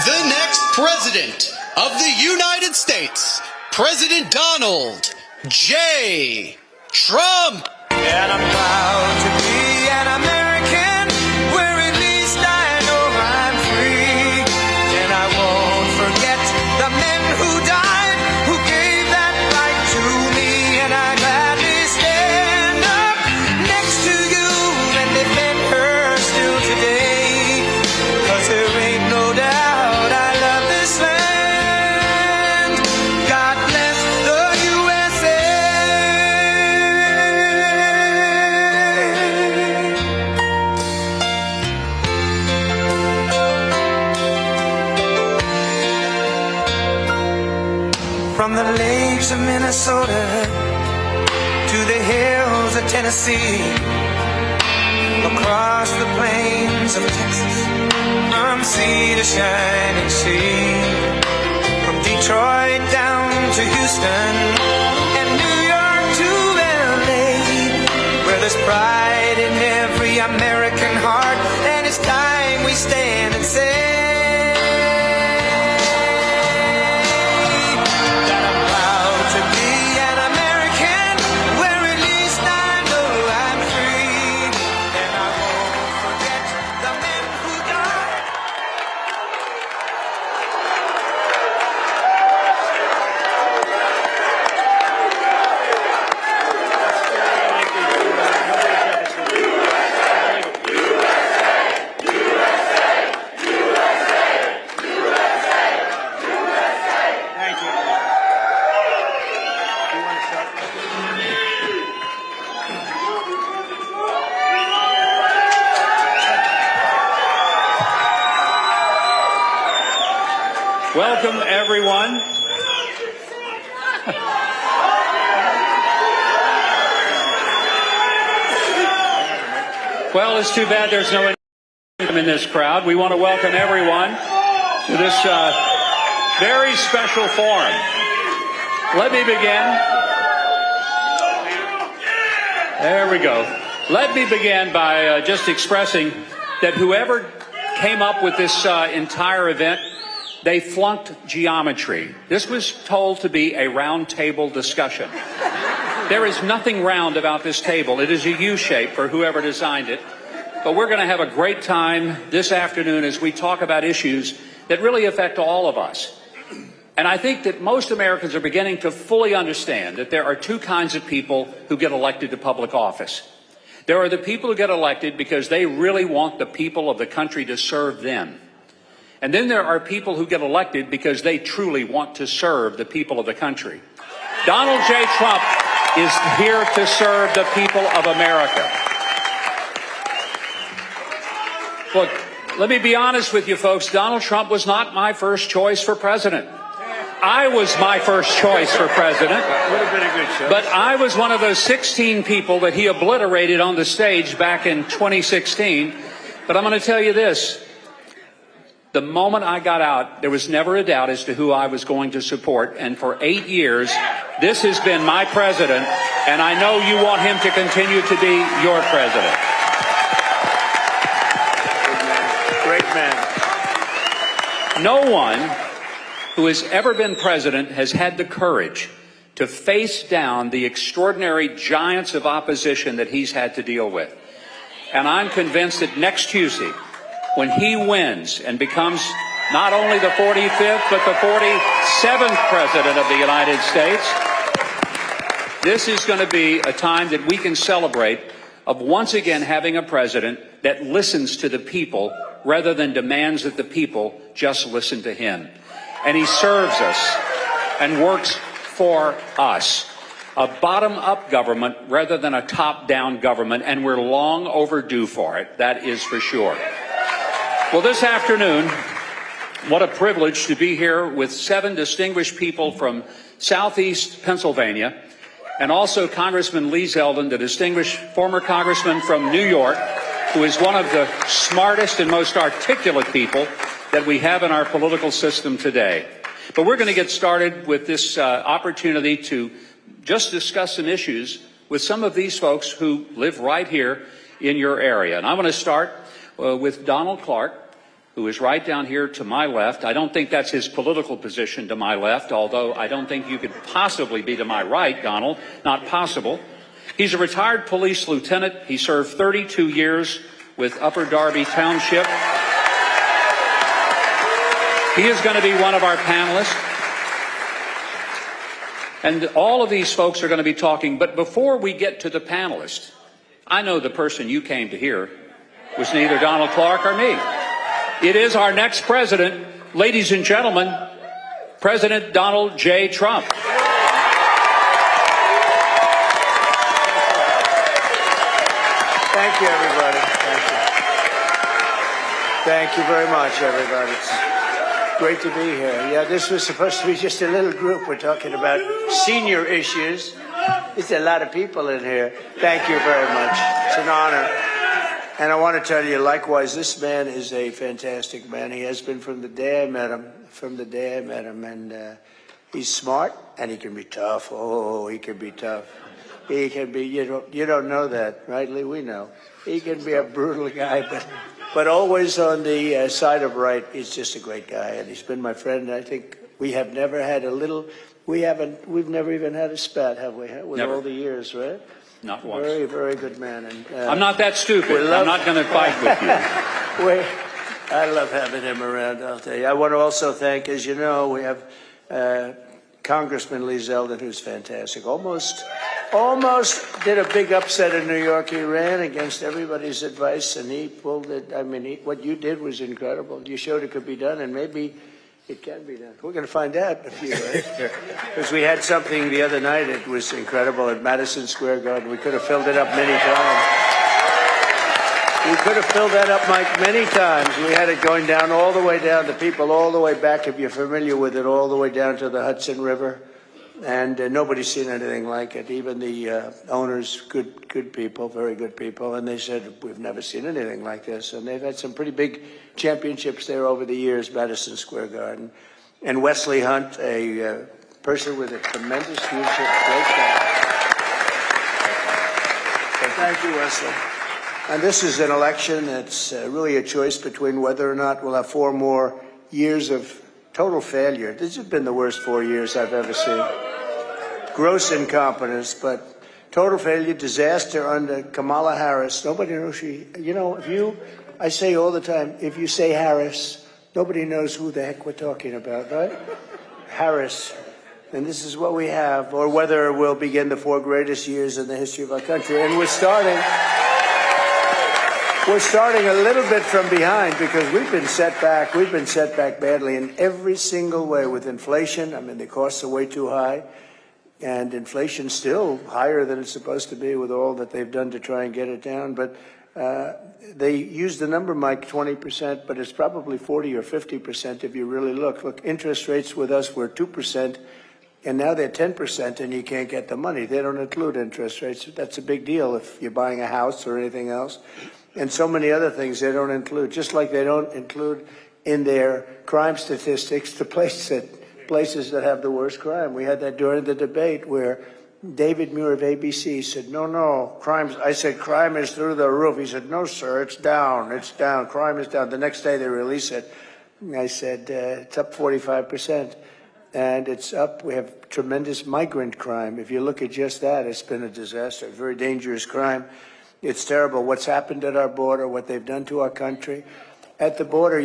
The next President of the United States, President Donald J. Trump. And I'm proud to be an American, where at least I know I'm free. And I won't forget the men who died, who gave that right to me. And I gladly stand up next to you and defend her still today. 'Cause there ain't no doubt I love this land. God bless the USA. From the lakes of Minnesota to the hills of Tennessee, across the plains of Texas, from sea to shining sea, from Detroit down to Houston and New York to LA, where there's pride in every American heart, and it's time we stand and say that I'm proud to be an American, where at least I know I'm free, and I won't forget the men who died. Welcome, everyone. Well, it's too bad there's no in this crowd. We want to welcome everyone to this very special forum. Let me begin. There we go. Let me begin by just expressing that whoever came up with this entire event, they flunked geometry. This was told to be a round table discussion. There is nothing round about this table. It is a U shape for whoever designed it. But we're going to have a great time this afternoon as we talk about issues that really affect all of us. And I think that most Americans are beginning to fully understand that there are two kinds of people who get elected to public office. There are the people who get elected because they really want the people of the country to serve them. And then there are people who get elected because they truly want to serve the people of the country. Donald J. Trump is here to serve the people of America. Look, let me be honest with you folks. Donald Trump was not my first choice for president. I was my first choice for president. Would have been a good choice. But I was one of those 16 people that he obliterated on the stage back in 2016. But I'm going to tell you this. The moment I got out, there was never a doubt as to who I was going to support. And for 8 years, this has been my president, and I know you want him to continue to be your president. Great man. No one who has ever been president has had the courage to face down the extraordinary giants of opposition that he's had to deal with. And I'm convinced that next Tuesday, when he wins and becomes not only the 45th, but the 47th president of the United States, this is going to be a time that we can celebrate of once again having a president that listens to the people rather than demands that the people just listen to him. And he serves us and works for us. A bottom-up government rather than a top-down government, and we're long overdue for it. That is for sure. Well, this afternoon, what a privilege to be here with 7 distinguished people from Southeast Pennsylvania, and also Congressman Lee Zeldin, the distinguished former congressman from New York, who is one of the smartest and most articulate people that we have in our political system today. But we're going to get started with this opportunity to just discuss some issues with some of these folks who live right here in your area. And I want to start with Donald Clark, who is right down here to my left. I don't think that's his political position to my left, although I don't think you could possibly be to my right, Donald. Not possible. He's a retired police lieutenant. He served 32 years with Upper Darby Township. He is going to be one of our panelists. And all of these folks are going to be talking. But before we get to the panelists, I know the person you came to hear was neither Donald Clark or me. It is our next president, ladies and gentlemen, President Donald J. Trump. Thank you, everybody. Thank you. Thank you very much, everybody. It's great to be here. Yeah, this was supposed to be just a little group. We're talking about senior issues. There's a lot of people in here. Thank you very much. It's an honor. And I want to tell you, likewise, this man is a fantastic man. He has been from the day I met him, And he's smart, and he can be tough. Oh, he can be tough. He can be, you don't know that, right, Lee? We know. He can be a brutal guy, but always on the side of right. He's just a great guy, and he's been my friend. And I think we have never had we've never even had a spat, have we? With Never. all the years, right? Not once. Very, very good man. And I'm not that stupid. I'm not going to fight with you. I love having him around, I'll tell you. I want to also thank, as you know, we have Congressman Lee Zeldin, who's fantastic. Almost did a big upset in New York. He ran against everybody's advice, and he pulled it. I mean, what you did was incredible. You showed it could be done, and maybe it can be done. We're going to find out in a few days. Because we had something the other night. It was incredible at Madison Square Garden. We could have filled it up many times. We could have filled that up, Mike, many times. We had it going down all the way down, the people all the way back, if you're familiar with it, all the way down to the Hudson River. And nobody's seen anything like it. Even the owners, good people, very good people. And they said, we've never seen anything like this. And they've had some pretty big championships there over the years, Madison Square Garden. And Wesley Hunt, a person with a tremendous future, great guy. So thank you, Wesley. And this is an election that's really a choice between whether or not we'll have 4 more years of total failure. This has been the worst 4 years I've ever seen. Gross incompetence, but total failure, disaster under Kamala Harris. Nobody knows I say all the time, if you say Harris, nobody knows who the heck we're talking about, right? Harris. And this is what we have, or whether we'll begin the 4 greatest years in the history of our country. And we're starting a little bit from behind because we've been set back badly in every single way with inflation. I mean, the costs are way too high, and inflation's still higher than it's supposed to be with all that they've done to try and get it down. But they use the number, Mike, 20%, but it's probably 40 or 50% if you really look. Look, interest rates with us were 2%, and now they're 10%, and you can't get the money. They don't include interest rates. That's a big deal if you're buying a house or anything else. And so many other things they don't include, just like they don't include in their crime statistics the places that have the worst crime. We had that during the debate where David Muir of ABC said, no, I said, crime is through the roof. He said, no, sir, it's down, crime is down. The next day they release it. I said, it's up 45%. And it's up. We have tremendous migrant crime. If you look at just that, it's been a disaster, very dangerous crime. It's terrible what's happened at our border, what they've done to our country. At the border,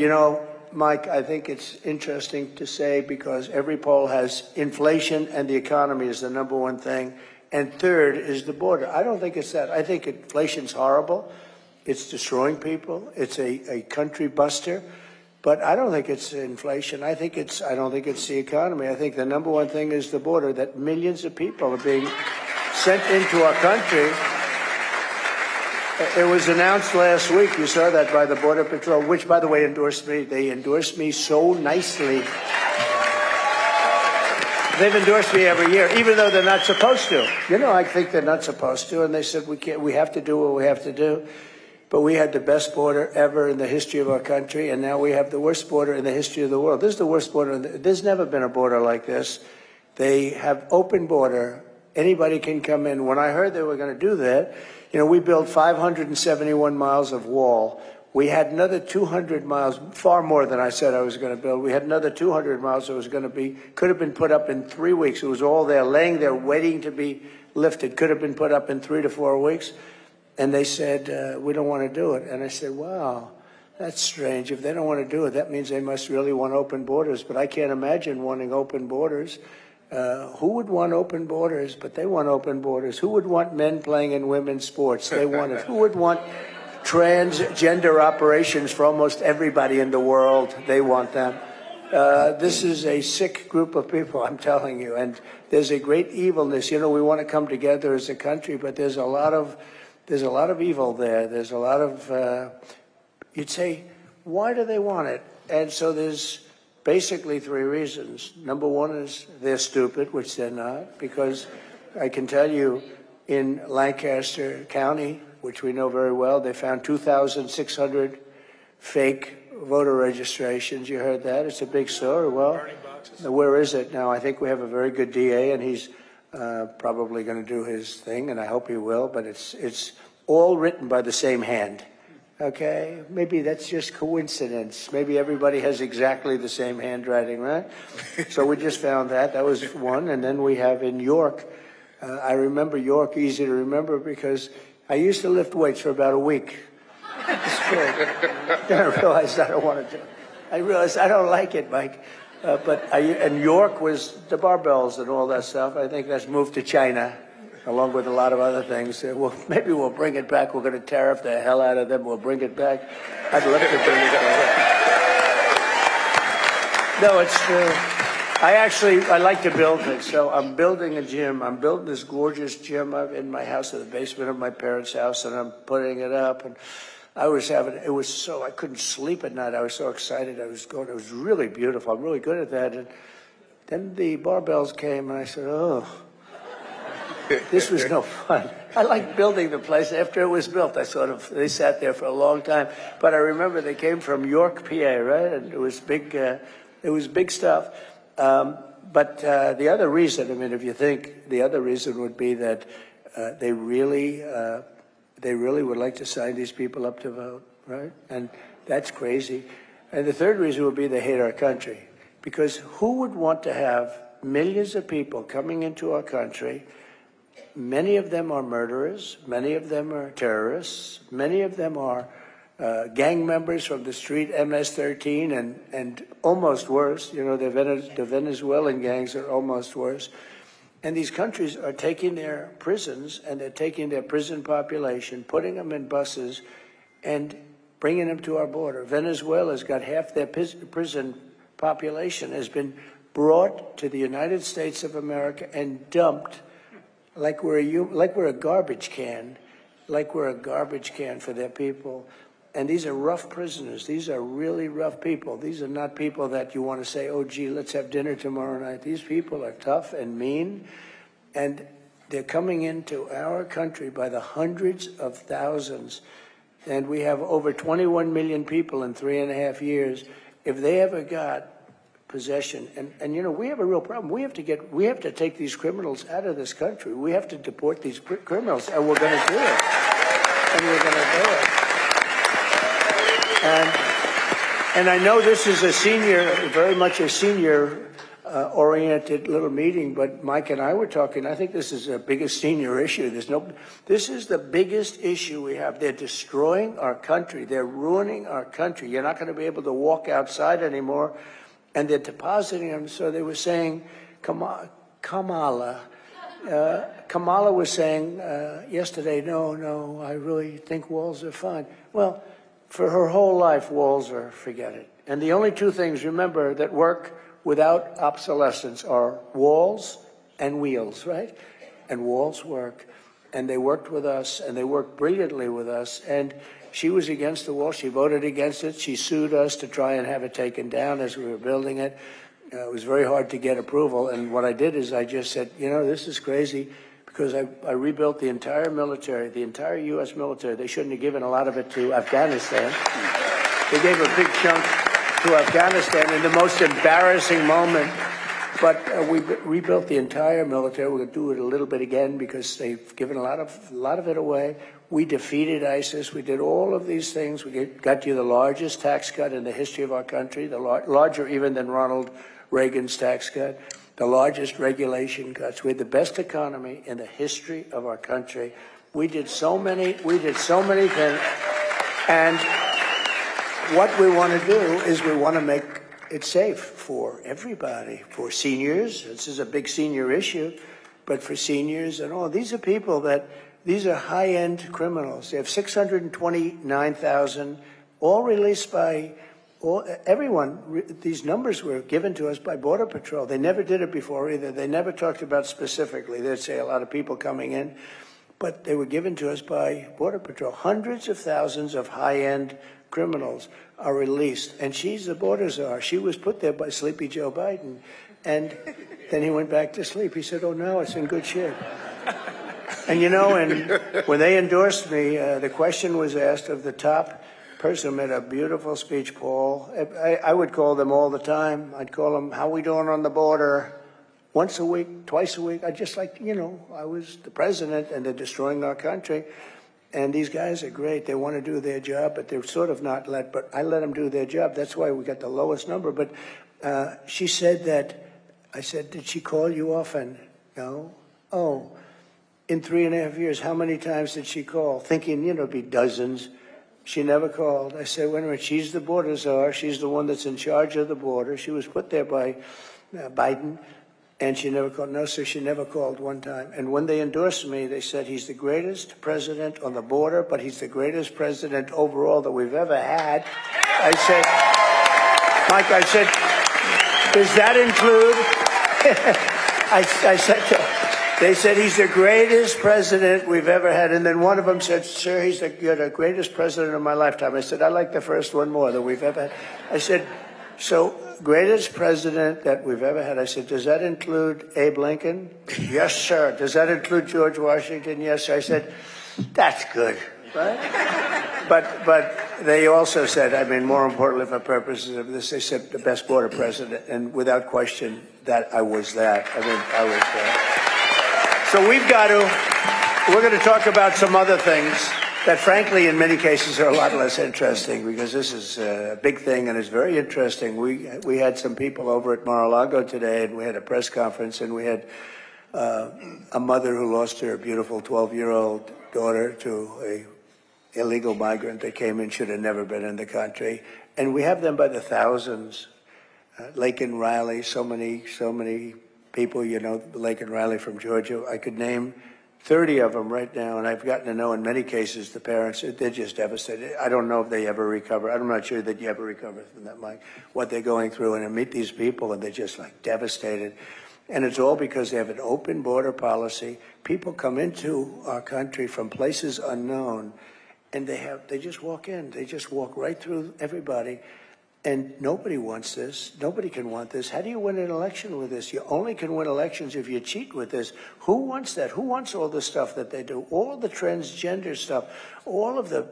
Mike, I think it's interesting to say because every poll has inflation and the economy is the number one thing. And third is the border. I don't think it's that. I think inflation's horrible. It's destroying people. It's a country buster. But I don't think it's inflation. I don't think it's the economy. I think the number one thing is the border, that millions of people are being sent into our country. It was announced last week, you saw that, by the Border Patrol, which, by the way, endorsed me. They endorsed me so nicely. They've endorsed me every year, even though they're not supposed to. I think they're not supposed to, and they said we have to do what we have to do. But we had the best border ever in the history of our country, and now we have the worst border in the history of the world. This is the worst border. There's never been a border like this. They have open border. Anybody can come in. When I heard they were going to do that, we built 571 miles of wall. We had another 200 miles, far more than I said I was going to build. We had another 200 miles that was going to be, could have been put up in 3 weeks. It was all there, laying there, waiting to be lifted. Could have been put up in 3 to 4 weeks. And they said, we don't want to do it. And I said, wow, that's strange. If they don't want to do it, that means they must really want open borders. But I can't imagine wanting open borders. Who would want open borders? But they want open borders. Who would want men playing in women's sports? They want it. Who would want transgender operations for almost everybody in the world? They want them. This is a sick group of people, I'm telling you. And there's a great evilness. You know, we want to come together as a country, but there's a lot of evil there. There's a lot of, you'd say, why do they want it? And so there's basically 3 reasons. Number one is they're stupid, which they're not, because I can tell you in Lancaster County, which we know very well, they found 2,600 fake voter registrations. You heard that? It's a big story. Well, where is it now? I think we have a very good DA, and he's probably going to do his thing, and I hope he will, but it's all written by the same hand. Okay? Maybe that's just coincidence. Maybe everybody has exactly the same handwriting, right? So we just found that. That was one. And then we have in York, I remember York, easy to remember, because I used to lift weights for about a week. Then I realized I don't want to do it. I realized I don't like it, Mike. And York was the barbells and all that stuff. I think that's moved to China, along with a lot of other things. Well, maybe we'll bring it back. We're going to tariff the hell out of them. We'll bring it back. I'd love to bring it back. No, it's true. I like to build it. So I'm building a gym. I'm building this gorgeous gym in my house, in the basement of my parents' house, and I'm putting it up. And I couldn't sleep at night. I was so excited. It was really beautiful. I'm really good at that. And then the barbells came, and I said, oh, this was no fun. I liked building the place. After it was built, they sat there for a long time. But I remember they came from York, PA, right? And it was big stuff. But the other reason, I mean, if you think, the other reason would be that they really would like to sign these people up to vote, right? And that's crazy. And the third reason would be they hate our country. Because who would want to have millions of people coming into our country? Many of them are murderers. Many of them are terrorists. Many of them are gang members from the street, MS-13, and almost worse. You know, the Venezuelan gangs are almost worse. And these countries are taking their prisons, and they're taking their prison population, putting them in buses, and bringing them to our border. Venezuela's got half their prison population has been brought to the United States of America and dumped like we're a garbage can, for their people. And these are rough prisoners. These are really rough people. These are not people that you want to say, oh, gee, let's have dinner tomorrow night. These people are tough and mean, and they're coming into our country by the hundreds of thousands. And we have over 21 million people in 3.5 years. If they ever got possession, and you know, we have a real problem. We have to take these criminals out of this country. We have to deport these criminals, and we're going to do it. And I know this is very much a senior oriented little meeting, but Mike and I were talking. I think this is the biggest senior issue. This is the biggest issue we have. They're destroying our country. They're ruining our country. You're not going to be able to walk outside anymore. And they're depositing them. So they were saying, Kamala was saying yesterday, no, I really think walls are fine. Well, for her whole life, walls are, forget it. And the only two things, remember, that work without obsolescence are walls and wheels, right? And walls work. And they worked with us, and they worked brilliantly with us. And she was against the wall. She voted against it. She sued us to try and have it taken down as we were building it. It was very hard to get approval. And what I did is I just said, you know, this is crazy, because I rebuilt the entire military, the entire U.S. military. They shouldn't have given a lot of it to Afghanistan. They gave a big chunk to Afghanistan in the most embarrassing moment. But we rebuilt the entire military. We're going to do it a little bit again because they've given a lot of it away. We defeated ISIS. We did all of these things. We got you the largest tax cut in the history of our country, larger even than Ronald Reagan's tax cut, the largest regulation cuts. We had the best economy in the history of our country. We did so many things. And what we want to do is we want to make it safe for everybody, for seniors. This is a big senior issue, but for seniors and all. These are people that, these are high-end criminals. They have 629,000, all released by everyone. These numbers were given to us by Border Patrol. They never did it before either. They never talked about specifically. They'd say a lot of people coming in, but they were given to us by Border Patrol. Hundreds of thousands of high-end criminals are released, and she's the border czar. She was put there by Sleepy Joe Biden, and then he went back to sleep. He said, "Oh, no, it's in good shape." And you know, and when they endorsed me, the question was asked of the top person who made a beautiful speech, Paul. I would call them all the time. I'd call them, "How we doing on the border?" Once a week, twice a week. I just like, you know, I was the president and they're destroying our country. And these guys are great. They want to do their job, but they're sort of not but I let them do their job. That's why we got the lowest number. But she said that, I said, "Did she call you often?" "No." "Oh, in 3.5 years, how many times did she call?" Thinking, you know, it'd be dozens. She never called. I said, "Wait a minute, she's the border czar. She's the one that's in charge of the border. She was put there by Biden. And she never called. No, sir, she never called one time. And when they endorsed me, they said he's the greatest president on the border, but he's the greatest president overall that we've ever had. I said, Mike, I said, does that include? I said, they said he's the greatest president we've ever had. And then one of them said, "Sir, you're the greatest president of my lifetime." I said, "I like the first one more that we've ever had." I said, "So, greatest president that we've ever had." I said, "Does that include Abe Lincoln?" "Yes, sir." "Does that include George Washington?" "Yes, sir." I said, "That's good, right?" But they also said, I mean, more importantly for purposes of this, they said the best border president, and without question, that I was that. I mean, I was that. So we're going to talk about some other things that, frankly, in many cases are a lot less interesting, because this is a big thing and it's very interesting. We had some people over at Mar-a-Lago today, and we had a press conference, and we had a mother who lost her beautiful 12-year-old daughter to a illegal migrant that came in, should have never been in the country. And we have them by the thousands. Laken Riley, so many people, you know, Laken Riley from Georgia. I could name 30 of them right now, and I've gotten to know in many cases the parents. They're just devastated. I don't know if they ever recover. I'm not sure that you ever recover from that, Mike, what they're going through. And I meet these people, and they're just like devastated. And it's all because they have an open border policy. People come into our country from places unknown, and they just walk in. They just walk right through everybody. And nobody wants this. Nobody can want this. How do you win an election with this? You only can win elections if you cheat with this. Who wants that? Who wants all the stuff that they do? All the transgender stuff, all of the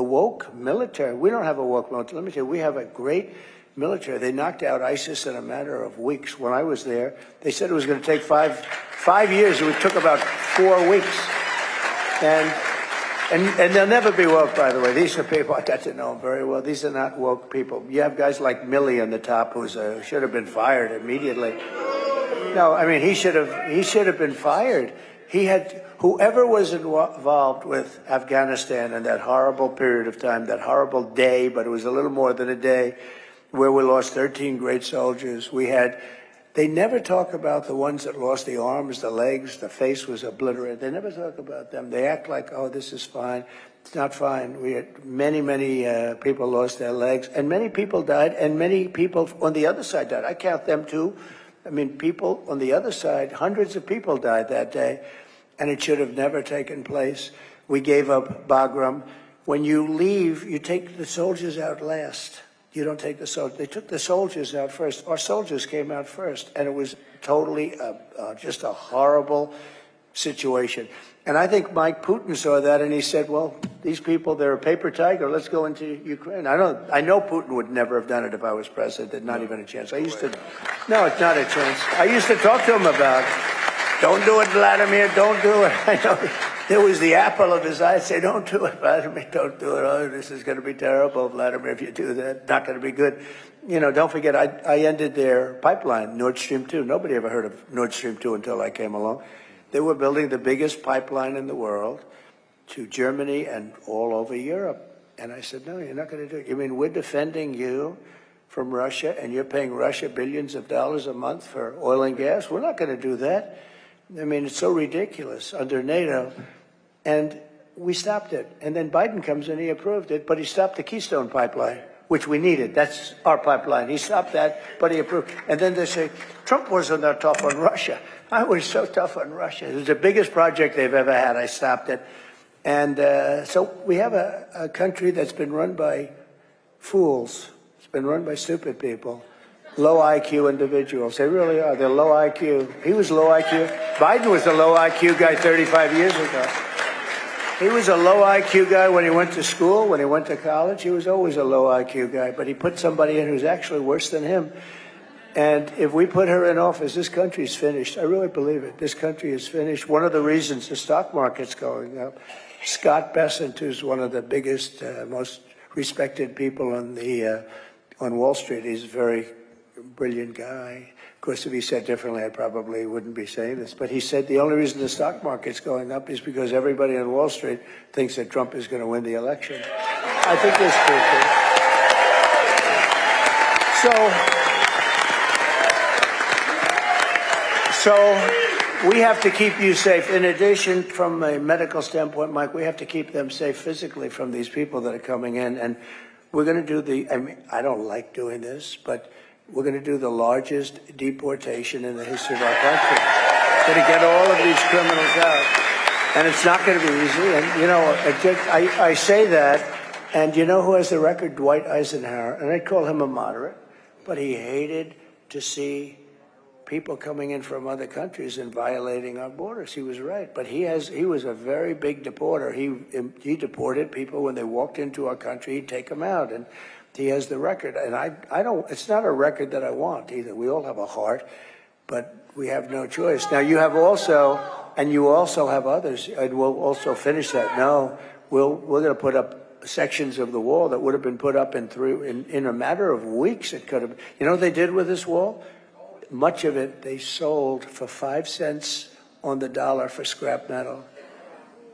woke military. We don't have a woke military. Let me tell you, we have a great military. They knocked out ISIS in a matter of weeks. When I was there, they said it was going to take five years. It took about 4 weeks. And they'll never be woke, by the way. These are people, I got to know them very well. These are not woke people. You have guys like Milley on the top, who should have been fired immediately. No, I mean, he should have been fired. Whoever was involved with Afghanistan in that horrible period of time, that horrible day, but it was a little more than a day, where we lost 13 great soldiers. They never talk about the ones that lost the arms, the legs, the face was obliterated. They never talk about them. They act like, oh, this is fine. It's not fine. We had many people lost their legs, and many people died, and many people on the other side died. I count them too. I mean, people on the other side, hundreds of people died that day, and it should have never taken place. We gave up Bagram. When you leave, you take the soldiers out last. You don't take the soldiers. They took the soldiers out first. Our soldiers came out first, and it was totally just a horrible situation. And I think Mike Putin saw that, and he said, well, these people, they're a paper tiger. Let's go into Ukraine. I know Putin would never have done it if I was president. There's not even a chance. No, it's not a chance. I used to talk to him about, don't do it, Vladimir, don't do it. I know. There was the apple of his eye. I'd say, don't do it, Vladimir, don't do it. Oh, this is going to be terrible, Vladimir, if you do that. Not going to be good. You know, don't forget, I ended their pipeline, Nord Stream 2. Nobody ever heard of Nord Stream 2 until I came along. They were building the biggest pipeline in the world to Germany and all over Europe. And I said, no, you're not going to do it. You mean we're defending you from Russia and you're paying Russia billions of dollars a month for oil and gas? We're not going to do that. I mean, it's so ridiculous under NATO. And we stopped it. And then Biden comes and he approved it, but he stopped the Keystone pipeline, which we needed. That's our pipeline. He stopped that, but he approved. And then they say, Trump wasn't that tough on Russia. I was so tough on Russia. It was the biggest project they've ever had. I stopped it. And so we have a country that's been run by fools. It's been run by stupid people, low IQ individuals. They really are. They're low IQ. He was low IQ. Biden was a low IQ guy 35 years ago. He was a low IQ guy when he went to school, when he went to college. He was always a low IQ guy, but he put somebody in who's actually worse than him. And if we put her in office, this country is finished. I really believe it. This country is finished. One of the reasons the stock market's going up, Scott Bessent, who's one of the biggest, most respected people on Wall Street, he's a very brilliant guy. Of course, if he said differently, I probably wouldn't be saying this. But he said the only reason the stock market's going up is because everybody on Wall Street thinks that Trump is going to win the election. I think that's true. So we have to keep you safe. In addition, from a medical standpoint, Mike, we have to keep them safe physically from these people that are coming in. And we're going to do I don't like doing this, but we're going to do the largest deportation in the history of our country. We're going to get all of these criminals out. And it's not going to be easy. And, you know, I say that, and you know who has the record? Dwight Eisenhower. And I'd call him a moderate, but he hated to see people coming in from other countries and violating our borders. He was right. But he was a very big deporter. He deported people when they walked into our country. He'd take them out. And he has the record, and I don't. It's not a record that I want either. We all have a heart, but we have no choice. Now you have also, and you also have others, and we'll also finish that. No, we're going to put up sections of the wall that would have been put up in a matter of weeks. It could have. You know what they did with this wall? Much of it they sold for 5 cents on the dollar for scrap metal,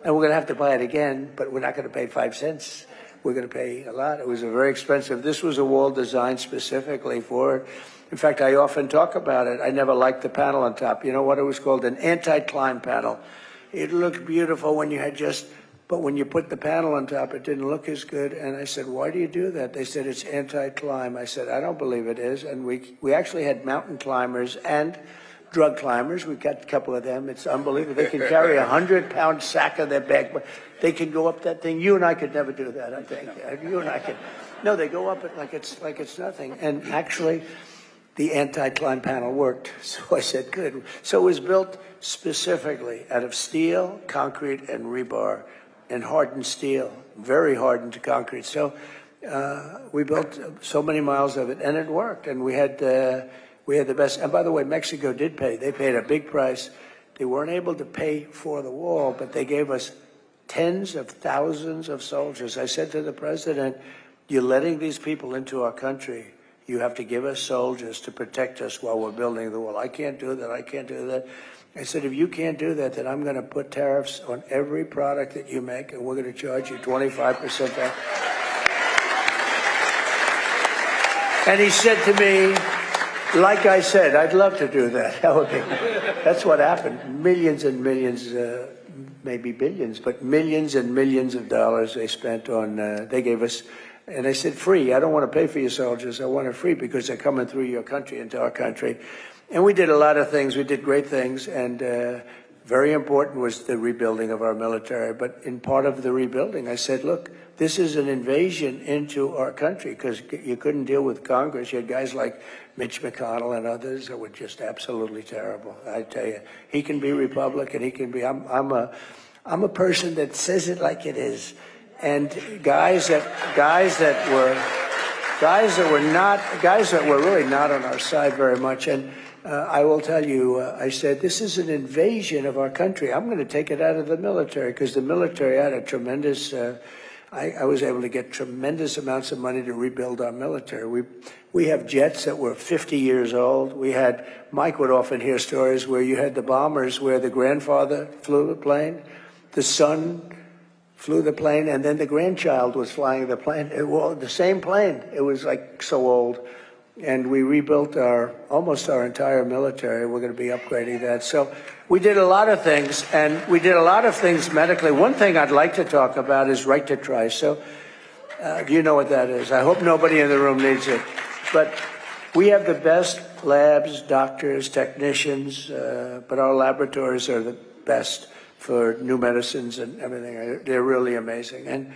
and we're going to have to buy it again, but we're not going to pay 5 cents. We're going to pay a lot. It was a very expensive. This was a wall designed specifically for it. In fact, I often talk about it. I never liked the panel on top. You know what it was called? An anti-climb panel. It looked beautiful when you had but when you put the panel on top, it didn't look as good. And I said, why do you do that? They said, it's anti-climb. I said, I don't believe it is. And we actually had mountain climbers and drug climbers. We got a couple of them. It's unbelievable. They can carry 100-pound sack on their back. They can go up that thing. You and I could never do that, I think. You and I could. No, they go up it like it's nothing. And actually, the anti-climb panel worked. So I said, good. So it was built specifically out of steel, concrete, and rebar, and hardened steel, very hardened concrete. So we built so many miles of it, and it worked. And we had the best. And by the way, Mexico did pay. They paid a big price. They weren't able to pay for the wall, but they gave us tens of thousands of soldiers. I said to the president, you're letting these people into our country. You have to give us soldiers to protect us while we're building the wall. I can't do that. I can't do that. I said, if you can't do that, then I'm going to put tariffs on every product that you make, and we're going to charge you 25% back. And he said to me, like I said, I'd love to do that. That's what happened. Millions and millions, maybe billions, but millions and millions of dollars they spent on, they gave us, and I said, free. I don't want to pay for your soldiers. I want it free because they're coming through your country into our country. And we did a lot of things. We did great things. And very important was the rebuilding of our military. But in part of the rebuilding, I said, look, this is an invasion into our country because you couldn't deal with Congress. You had guys like Mitch McConnell and others that were just absolutely terrible. I tell you, he can be Republican. He can be. I'm a person that says it like it is. And guys that were guys that were really not on our side very much. And I will tell you, I said, this is an invasion of our country. I'm going to take it out of the military, because the military had a tremendous, I was able to get tremendous amounts of money to rebuild our military. We have jets that were 50 years old. Mike would often hear stories where you had the bombers where the grandfather flew the plane, the son flew the plane, and then the grandchild was flying the plane. It was the same plane. It was like so old. And we rebuilt almost our entire military. We're going to be upgrading that. So we did a lot of things, and we did a lot of things medically. One thing I'd like to talk about is right to try. So do you know what that is? I hope nobody in the room needs it. But we have the best labs, doctors, technicians, but our laboratories are the best for new medicines and everything. They're really amazing.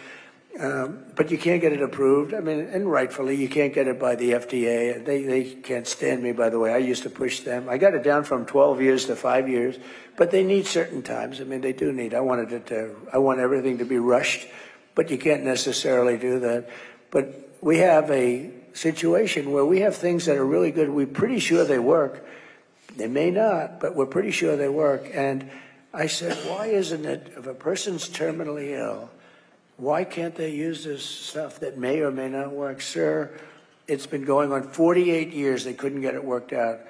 But you can't get it approved. I mean, and rightfully, you can't get it by the FDA. They can't stand me, by the way. I used to push them. I got it down from 12 years to 5 years, but they need certain times. I mean, they do need. I want everything to be rushed, but you can't necessarily do that. But we have a situation where we have things that are really good. We're pretty sure they work. They may not, but we're pretty sure they work. And I said, why isn't it, if a person's terminally ill, why can't they use this stuff that may or may not work? Sir, it's been going on 48 years. They couldn't get it worked out.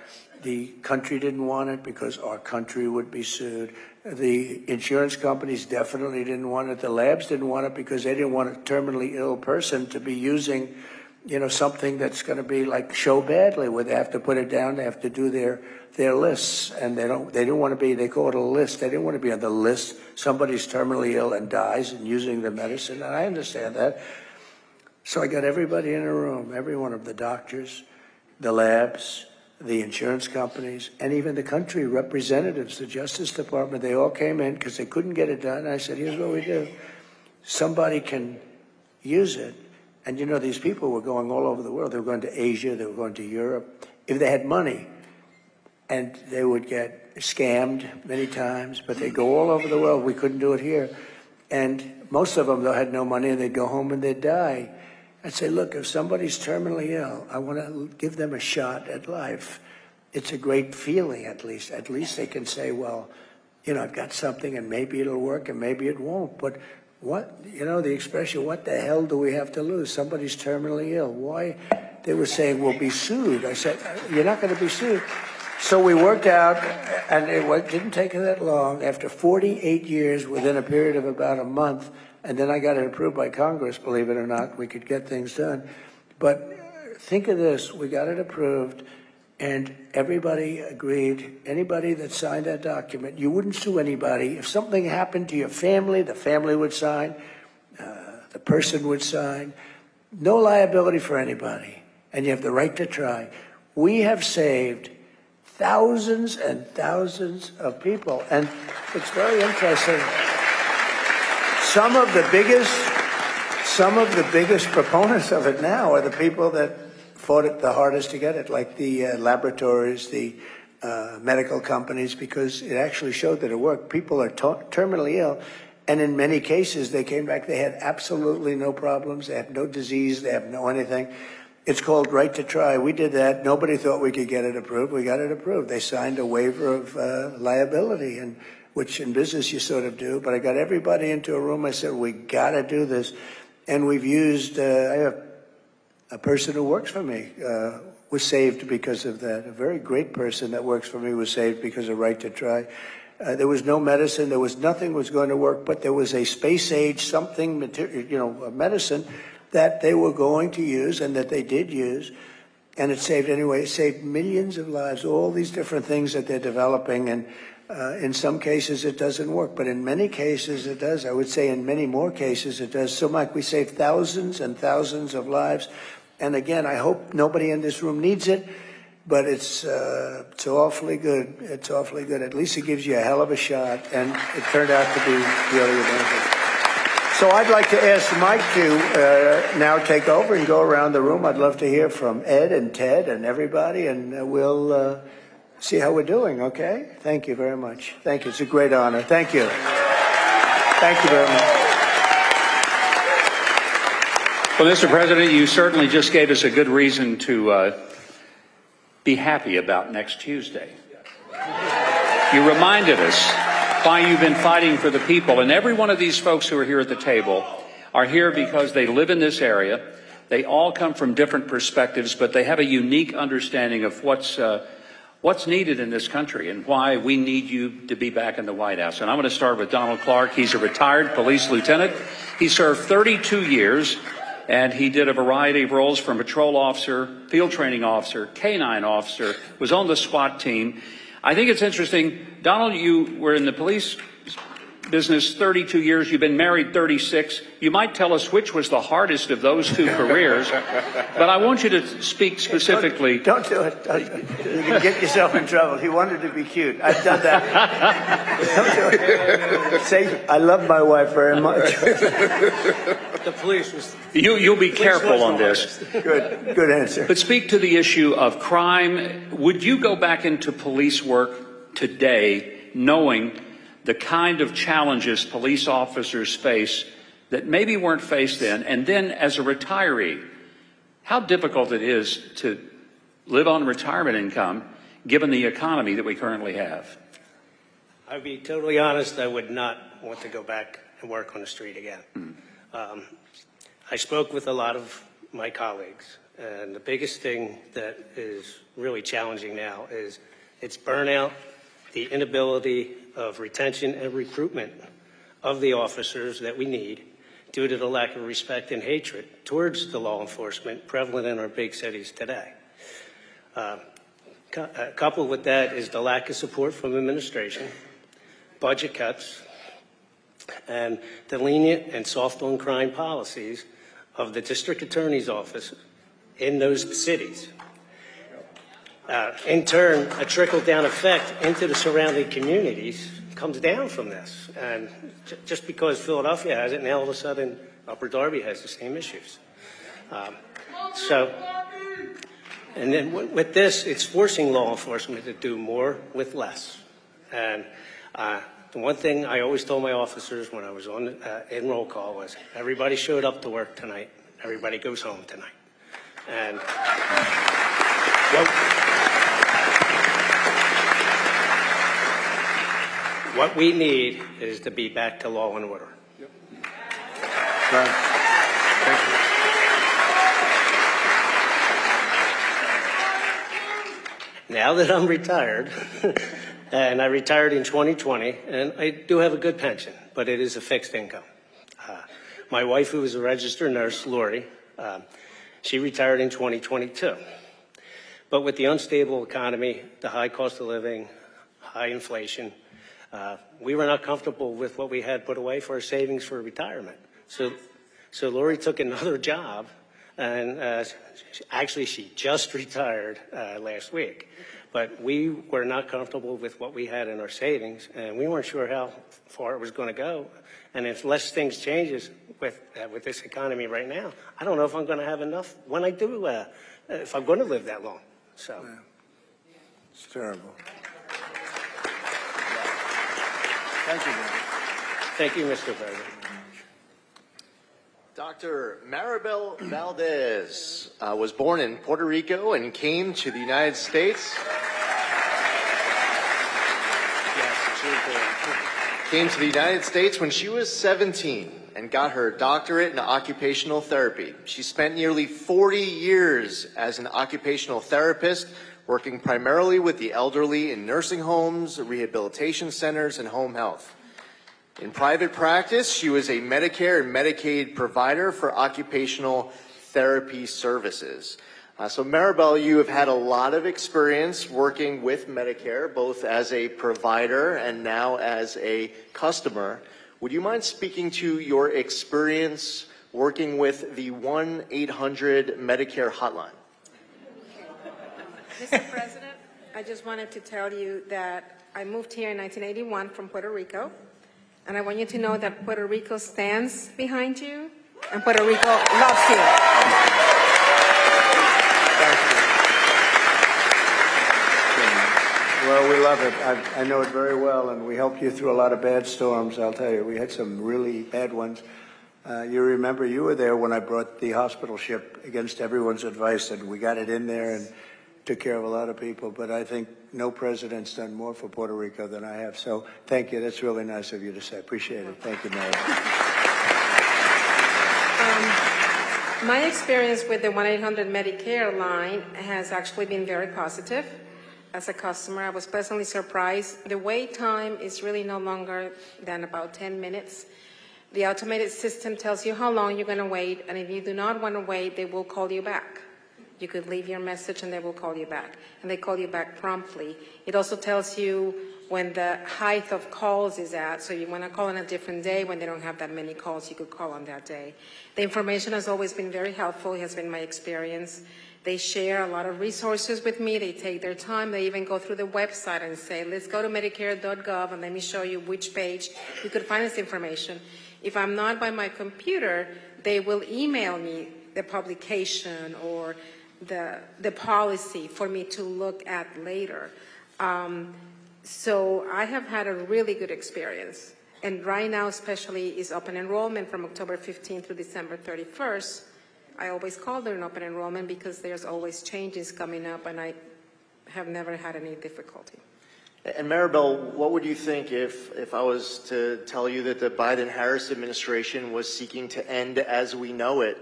The country didn't want it because our country would be sued. The insurance companies definitely didn't want it. The labs didn't want it because they didn't want a terminally ill person to be using, something that's going to be like show badly, where they have to put it down. They have to do their lists, and they didn't want to be, they call it a list. They didn't want to be on the list. Somebody's terminally ill and dies and using the medicine, and I understand that. So I got everybody in a room, every one of the doctors, the labs, the insurance companies, and even the country representatives, the Justice Department. They all came in because they couldn't get it done. And I said, here's what we do. Somebody can use it. And these people were going all over the world. They were going to Asia, they were going to Europe. If they had money, and they would get scammed many times, but they'd go all over the world. We couldn't do it here. And most of them, though, had no money, and they'd go home and they'd die. I'd say, look, if somebody's terminally ill, I want to give them a shot at life. It's a great feeling, at least. At least they can say, well, I've got something, and maybe it'll work, and maybe it won't. But what, the expression, what the hell do we have to lose? Somebody's terminally ill. Why? They were saying, we'll be sued. I said, you're not going to be sued. So we worked out, and it didn't take that long. After 48 years, within a period of about a month, and then I got it approved by Congress, believe it or not, we could get things done. But think of this, we got it approved, and everybody agreed. Anybody that signed that document, you wouldn't sue anybody. If something happened to your family, the family would sign, the person would sign. No liability for anybody, and you have the right to try. We have saved thousands and thousands of people. And it's very interesting. Some of the biggest proponents of it now are the people that fought it the hardest to get it, like the laboratories, the medical companies, because it actually showed that it worked. People are terminally ill, and in many cases they came back, they had absolutely no problems, they have no disease, they have no anything. It's called Right to Try. We did that. Nobody thought we could get it approved. We got it approved. They signed a waiver of liability, and which in business you sort of do. But I got everybody into a room. I said, we got to do this. And we've used, I have a person who works for me was saved because of that. A very great person that works for me was saved because of Right to Try. There was no medicine. There was nothing was going to work, but there was a space age something, material, a medicine that they were going to use and that they did use, and it saved anyway. It saved millions of lives, all these different things that they're developing, and in some cases it doesn't work, but in many cases it does. I would say in many more cases it does. So, Mike, we saved thousands and thousands of lives, and again, I hope nobody in this room needs it, but it's awfully good. It's awfully good. At least it gives you a hell of a shot, and it turned out to be really amazing. So I'd like to ask Mike to now take over and go around the room. I'd love to hear from Ed and Ted and everybody, and we'll see how we're doing, okay? Thank you very much. Thank you. It's a great honor. Thank you. Thank you very much. Well, Mr. President, you certainly just gave us a good reason to be happy about next Tuesday. You reminded us why you've been fighting for the people. And every one of these folks who are here at the table are here because they live in this area. They all come from different perspectives, but they have a unique understanding of what's needed in this country and why we need you to be back in the White House. And I'm going to start with Donald Clark. He's a retired police lieutenant. He served 32 years, and he did a variety of roles from patrol officer, field training officer, K-9 officer, was on the SWAT team. I think it's interesting, Donald, you were in the police business 32 years. You've been married 36. You might tell us which was the hardest of those two careers, but I want you to speak specifically. Don't do it. You can get yourself in trouble. He wanted to be cute. I've done that. Don't do it. Say, I love my wife very much. The police was... You'll be careful on this. Good answer. But speak to the issue of crime. Would you go back into police work today knowing the kind of challenges police officers face that maybe weren't faced then? And then as a retiree, how difficult it is to live on retirement income given the economy that we currently have? I'll be totally honest, I would not want to go back and work on the street again. I spoke with a lot of my colleagues, and the biggest thing that is really challenging now is it's burnout, the inability of retention and recruitment of the officers that we need due to the lack of respect and hatred towards the law enforcement prevalent in our big cities today. Coupled with that is the lack of support from administration, budget cuts, and the lenient and soft on crime policies of the district attorney's office in those cities. In turn, a trickle-down effect into the surrounding communities comes down from this. And just because Philadelphia has it, now all of a sudden Upper Darby has the same issues. And then with this, it's forcing law enforcement to do more with less. And the one thing I always told my officers when I was on in roll call was, everybody showed up to work tonight, everybody goes home tonight. And what we need is to be back to law and order. Yep. Thank you. Now that I'm retired, and I retired in 2020, and I do have a good pension, but it is a fixed income. My wife, who is a registered nurse, Lori, she retired in 2022. But with the unstable economy, the high cost of living, high inflation, we were not comfortable with what we had put away for our savings for retirement. So Lori took another job, and actually she just retired last week. But we were not comfortable with what we had in our savings, and we weren't sure how far it was going to go. And unless things changes with this economy right now, I don't know if I'm going to have enough when I do, if I'm going to live that long. So yeah. It's terrible. Thank you, man. Thank you, Mr. President. Dr. Maribel Valdez was born in Puerto Rico and came to the United States. Came to the United States when she was 17 and got her doctorate in occupational therapy. She spent nearly 40 years as an occupational therapist, working primarily with the elderly in nursing homes, rehabilitation centers, and home health. In private practice, she was a Medicare and Medicaid provider for occupational therapy services. So Maribel, you have had a lot of experience working with Medicare, both as a provider and now as a customer. Would you mind speaking to your experience working with the 1-800 Medicare hotline? Mr. President, I just wanted to tell you that I moved here in 1981 from Puerto Rico, and I want you to know that Puerto Rico stands behind you, and Puerto Rico loves you. Well, we love it. I know it very well, and we helped you through a lot of bad storms, I'll tell you. We had some really bad ones. You remember you were there when I brought the hospital ship against everyone's advice, and we got it in there and took care of a lot of people. But I think no president's done more for Puerto Rico than I have. So thank you. That's really nice of you to say. Appreciate it. Thank you, Mary. My experience with the 1-800 Medicare line has actually been very positive. As a customer, I was pleasantly surprised. The wait time is really no longer than about 10 minutes. The automated system tells you how long you're going to wait, and if you do not want to wait, they will call you back. You could leave your message and they will call you back, and they call you back promptly. It also tells you when the height of calls is at, so you want to call on a different day when they don't have that many calls, you could call on that day. The information has always been very helpful. It has been my experience. They share a lot of resources with me. They take their time. They even go through the website and say, let's go to Medicare.gov and let me show you which page you could find this information. If I'm not by my computer, they will email me the publication or the policy for me to look at later. So I have had a really good experience. And right now, especially, is open enrollment from October 15th to December 31st. I always call during open enrollment because there's always changes coming up, and I have never had any difficulty. And Maribel, what would you think if I was to tell you that the Biden-Harris administration was seeking to end as we know it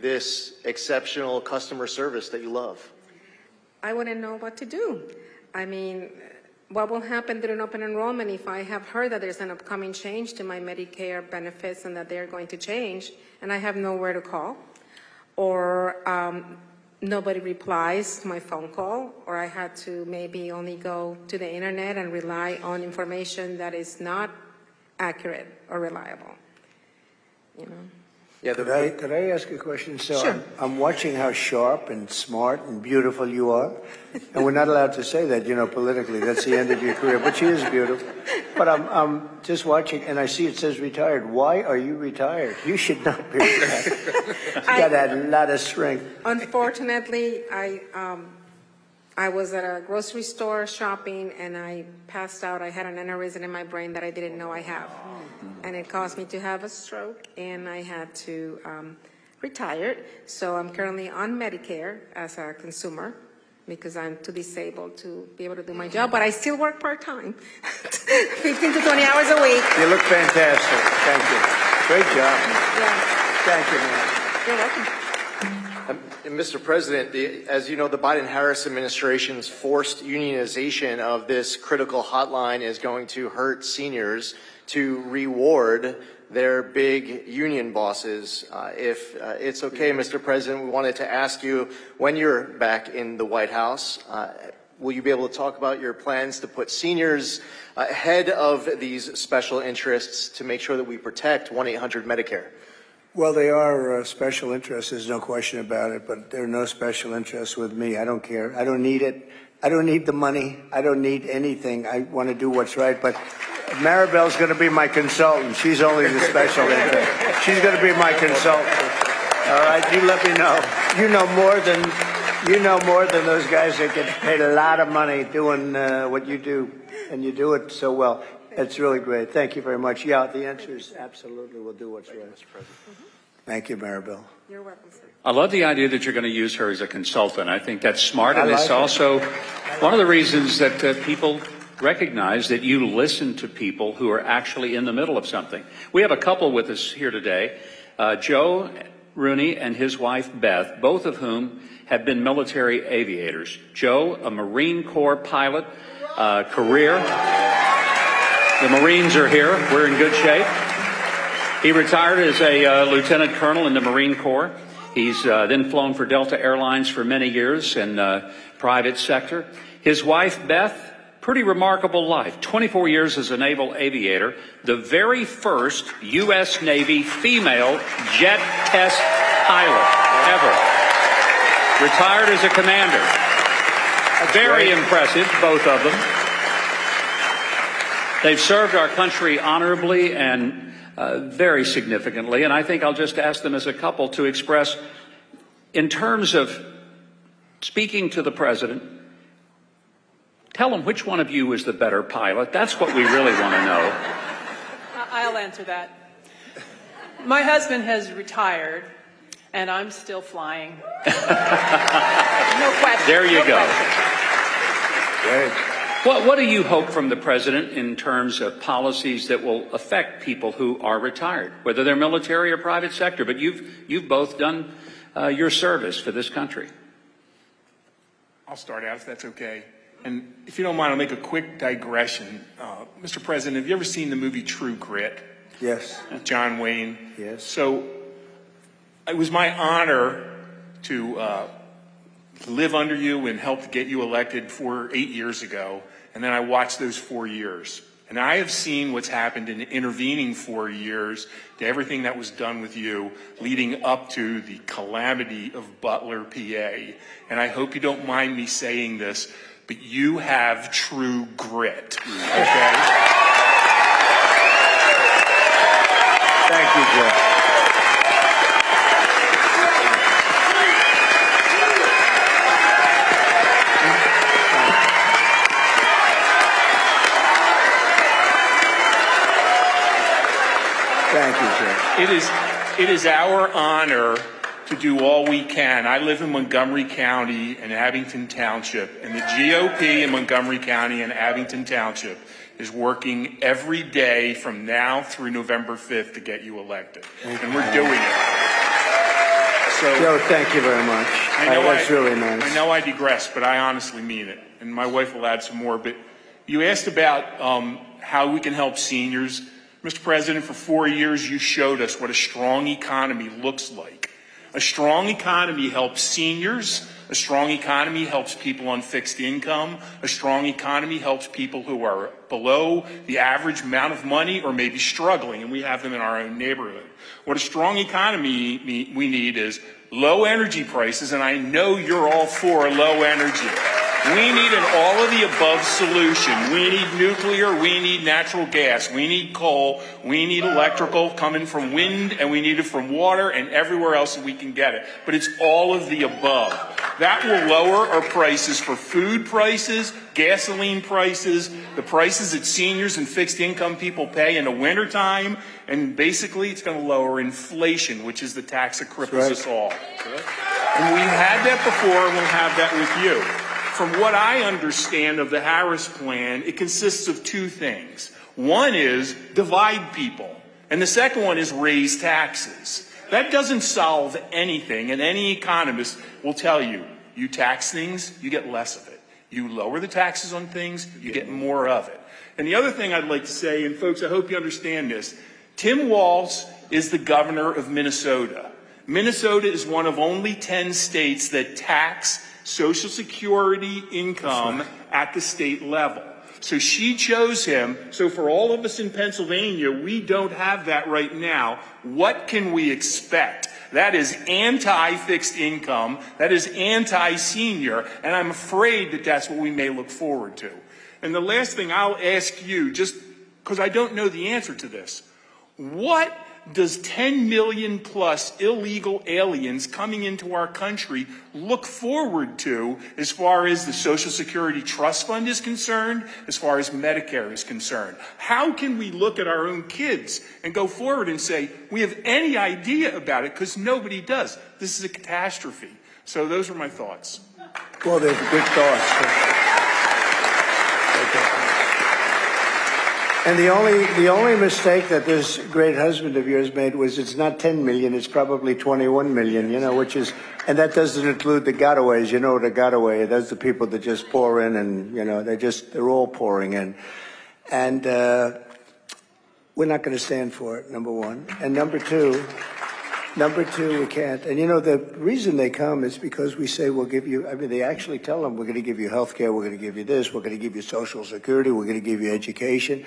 this exceptional customer service that you love? I wouldn't know what to do. I mean, what will happen during open enrollment if I have heard that there's an upcoming change to my Medicare benefits and that they're going to change, and I have nowhere to call? Or nobody replies to my phone call, or I had to maybe only go to the internet and rely on information that is not accurate or reliable, you know? Yeah, Could I ask a question? So Sure. I'm watching how sharp and smart and beautiful you are. And we're not allowed to say that, you know, politically. That's the end of your career. But she is beautiful. But I'm just watching, and I see it says retired. Why are you retired? You should not be retired. You got a lot of strength. Unfortunately, I was at a grocery store shopping and I passed out. I had an aneurysm in my brain that I didn't know I have. And it caused me to have a stroke, and I had to retire. So I'm currently on Medicare as a consumer because I'm too disabled to be able to do my job, but I still work part-time, 15 to 20 hours a week. You look fantastic. Thank you. Great job. Yeah. Thank you, man. You're welcome. And Mr. President, as you know, the Biden-Harris administration's forced unionization of this critical hotline is going to hurt seniors to reward their big union bosses. If it's okay, Mr. President, we wanted to ask you, when you're back in the White House, will you be able to talk about your plans to put seniors ahead of these special interests to make sure that we protect 1-800 Medicare? Well, they are special interests, there's no question about it, but there are no special interests with me. I don't care. I don't need it. I don't need the money. I don't need anything. I want to do what's right, but Maribel's going to be my consultant. She's only the special interest. She's going to be my consultant. All right, you let me know. You know more than those guys that get paid a lot of money doing what you do, and you do it so well. It's really great. Thank you very much. Yeah, the answer is absolutely. We'll do what's right, Mr. President. Thank you, Maribel. You're welcome, sir. I love the idea that you're going to use her as a consultant. I think that's smart, and I like it's it. also one of the reasons that people recognize that you listen to people who are actually in the middle of something. We have a couple with us here today, Joe Rooney and his wife Beth, both of whom have been military aviators. Joe, a Marine Corps pilot, career. The Marines are here. We're in good shape. He retired as a lieutenant colonel in the Marine Corps. He's then flown for Delta Airlines for many years in private sector. His wife, Beth, pretty remarkable life. 24 years as a naval aviator, the very first U.S. Navy female jet test pilot ever. Retired as a commander. Very impressive, both of them. They've served our country honorably and very significantly, and I think I'll just ask them as a couple to express, in terms of speaking to the president, tell him which one of you is the better pilot. That's what we really want to know. I'll answer that. My husband has retired, and I'm still flying. No question. There you go. Great. What do you hope from the president in terms of policies that will affect people who are retired, whether they're military or private sector? But you've both done your service for this country. I'll start out if that's okay. And if you don't mind, I'll make a quick digression. Mr. President, have you ever seen the movie True Grit? Yes. John Wayne. Yes. So it was my honor to live under you and help to get you elected 8 years ago. And then I watched those 4 years. And I have seen what's happened in the intervening 4 years to everything that was done with you leading up to the calamity of Butler, PA. And I hope you don't mind me saying this, but you have true grit, okay? Thank you, Joe. Thank you, Joe. It is our honor to do all we can. I live in Montgomery County and Abington Township, and the GOP in Montgomery County and Abington Township is working every day from now through November 5th to get you elected. And we're doing it. So, Joe, thank you very much. That's really nice. I know I digress, but I honestly mean it. And my wife will add some more. But you asked about how we can help seniors. Mr. President, for 4 years, you showed us what a strong economy looks like. A strong economy helps seniors. A strong economy helps people on fixed income. A strong economy helps people who are below the average amount of money or maybe struggling, and we have them in our own neighborhood. What a strong economy we need is low energy prices, and I know you're all for low energy. We need an all-of-the-above solution. We need nuclear, we need natural gas, we need coal, we need electrical coming from wind, and we need it from water and everywhere else that we can get it. But it's all of the above. That will lower our prices for food prices, gasoline prices, the prices that seniors and fixed income people pay in the wintertime, and basically it's going to lower inflation, which is the tax that cripples us all. And we've had that before, and we'll have that with you. From what I understand of the Harris plan, it consists of two things. One is divide people, and the second one is raise taxes. That doesn't solve anything, and any economist will tell you, you tax things, you get less of it. You lower the taxes on things, you get more of it. And the other thing I'd like to say, and folks, I hope you understand this, Tim Walz is the governor of Minnesota. Minnesota is one of only 10 states that tax Social Security income at the state level. So she chose him. So for all of us in Pennsylvania, we don't have that right now. What can we expect? That is anti-fixed income. That is anti-senior. And I'm afraid that that's what we may look forward to. And the last thing I'll ask you, just because I don't know the answer to this, what does 10 million plus illegal aliens coming into our country look forward to as far as the Social Security Trust Fund is concerned, as far as Medicare is concerned? How can we look at our own kids and go forward and say, we have any idea about it, because nobody does. This is a catastrophe. So those are my thoughts. Well, they're good thoughts. And the only mistake that this great husband of yours made was it's not 10 million, it's probably 21 million, which is, and that doesn't include the gotaways. The gotaway, that's the people that just pour in and, they're all pouring in. And we're not going to stand for it, number one. And number two, we can't. And the reason they come is because we say we'll give you, they actually tell them we're going to give you health care, we're going to give you this, we're going to give you Social Security, we're going to give you education.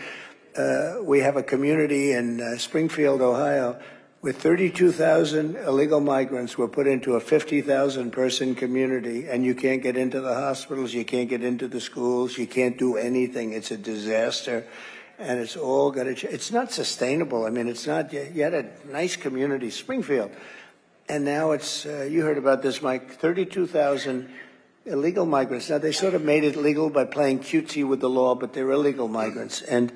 We have a community in Springfield, Ohio, with 32,000 illegal migrants were put into a 50,000 person community, and you can't get into the hospitals, you can't get into the schools, you can't do anything. It's a disaster. And it's all got to change. It's not sustainable. It's not. You had a nice community, Springfield, and now it's. You heard about this, Mike. 32,000 illegal migrants. Now they sort of made it legal by playing cutesy with the law, but they're illegal migrants. And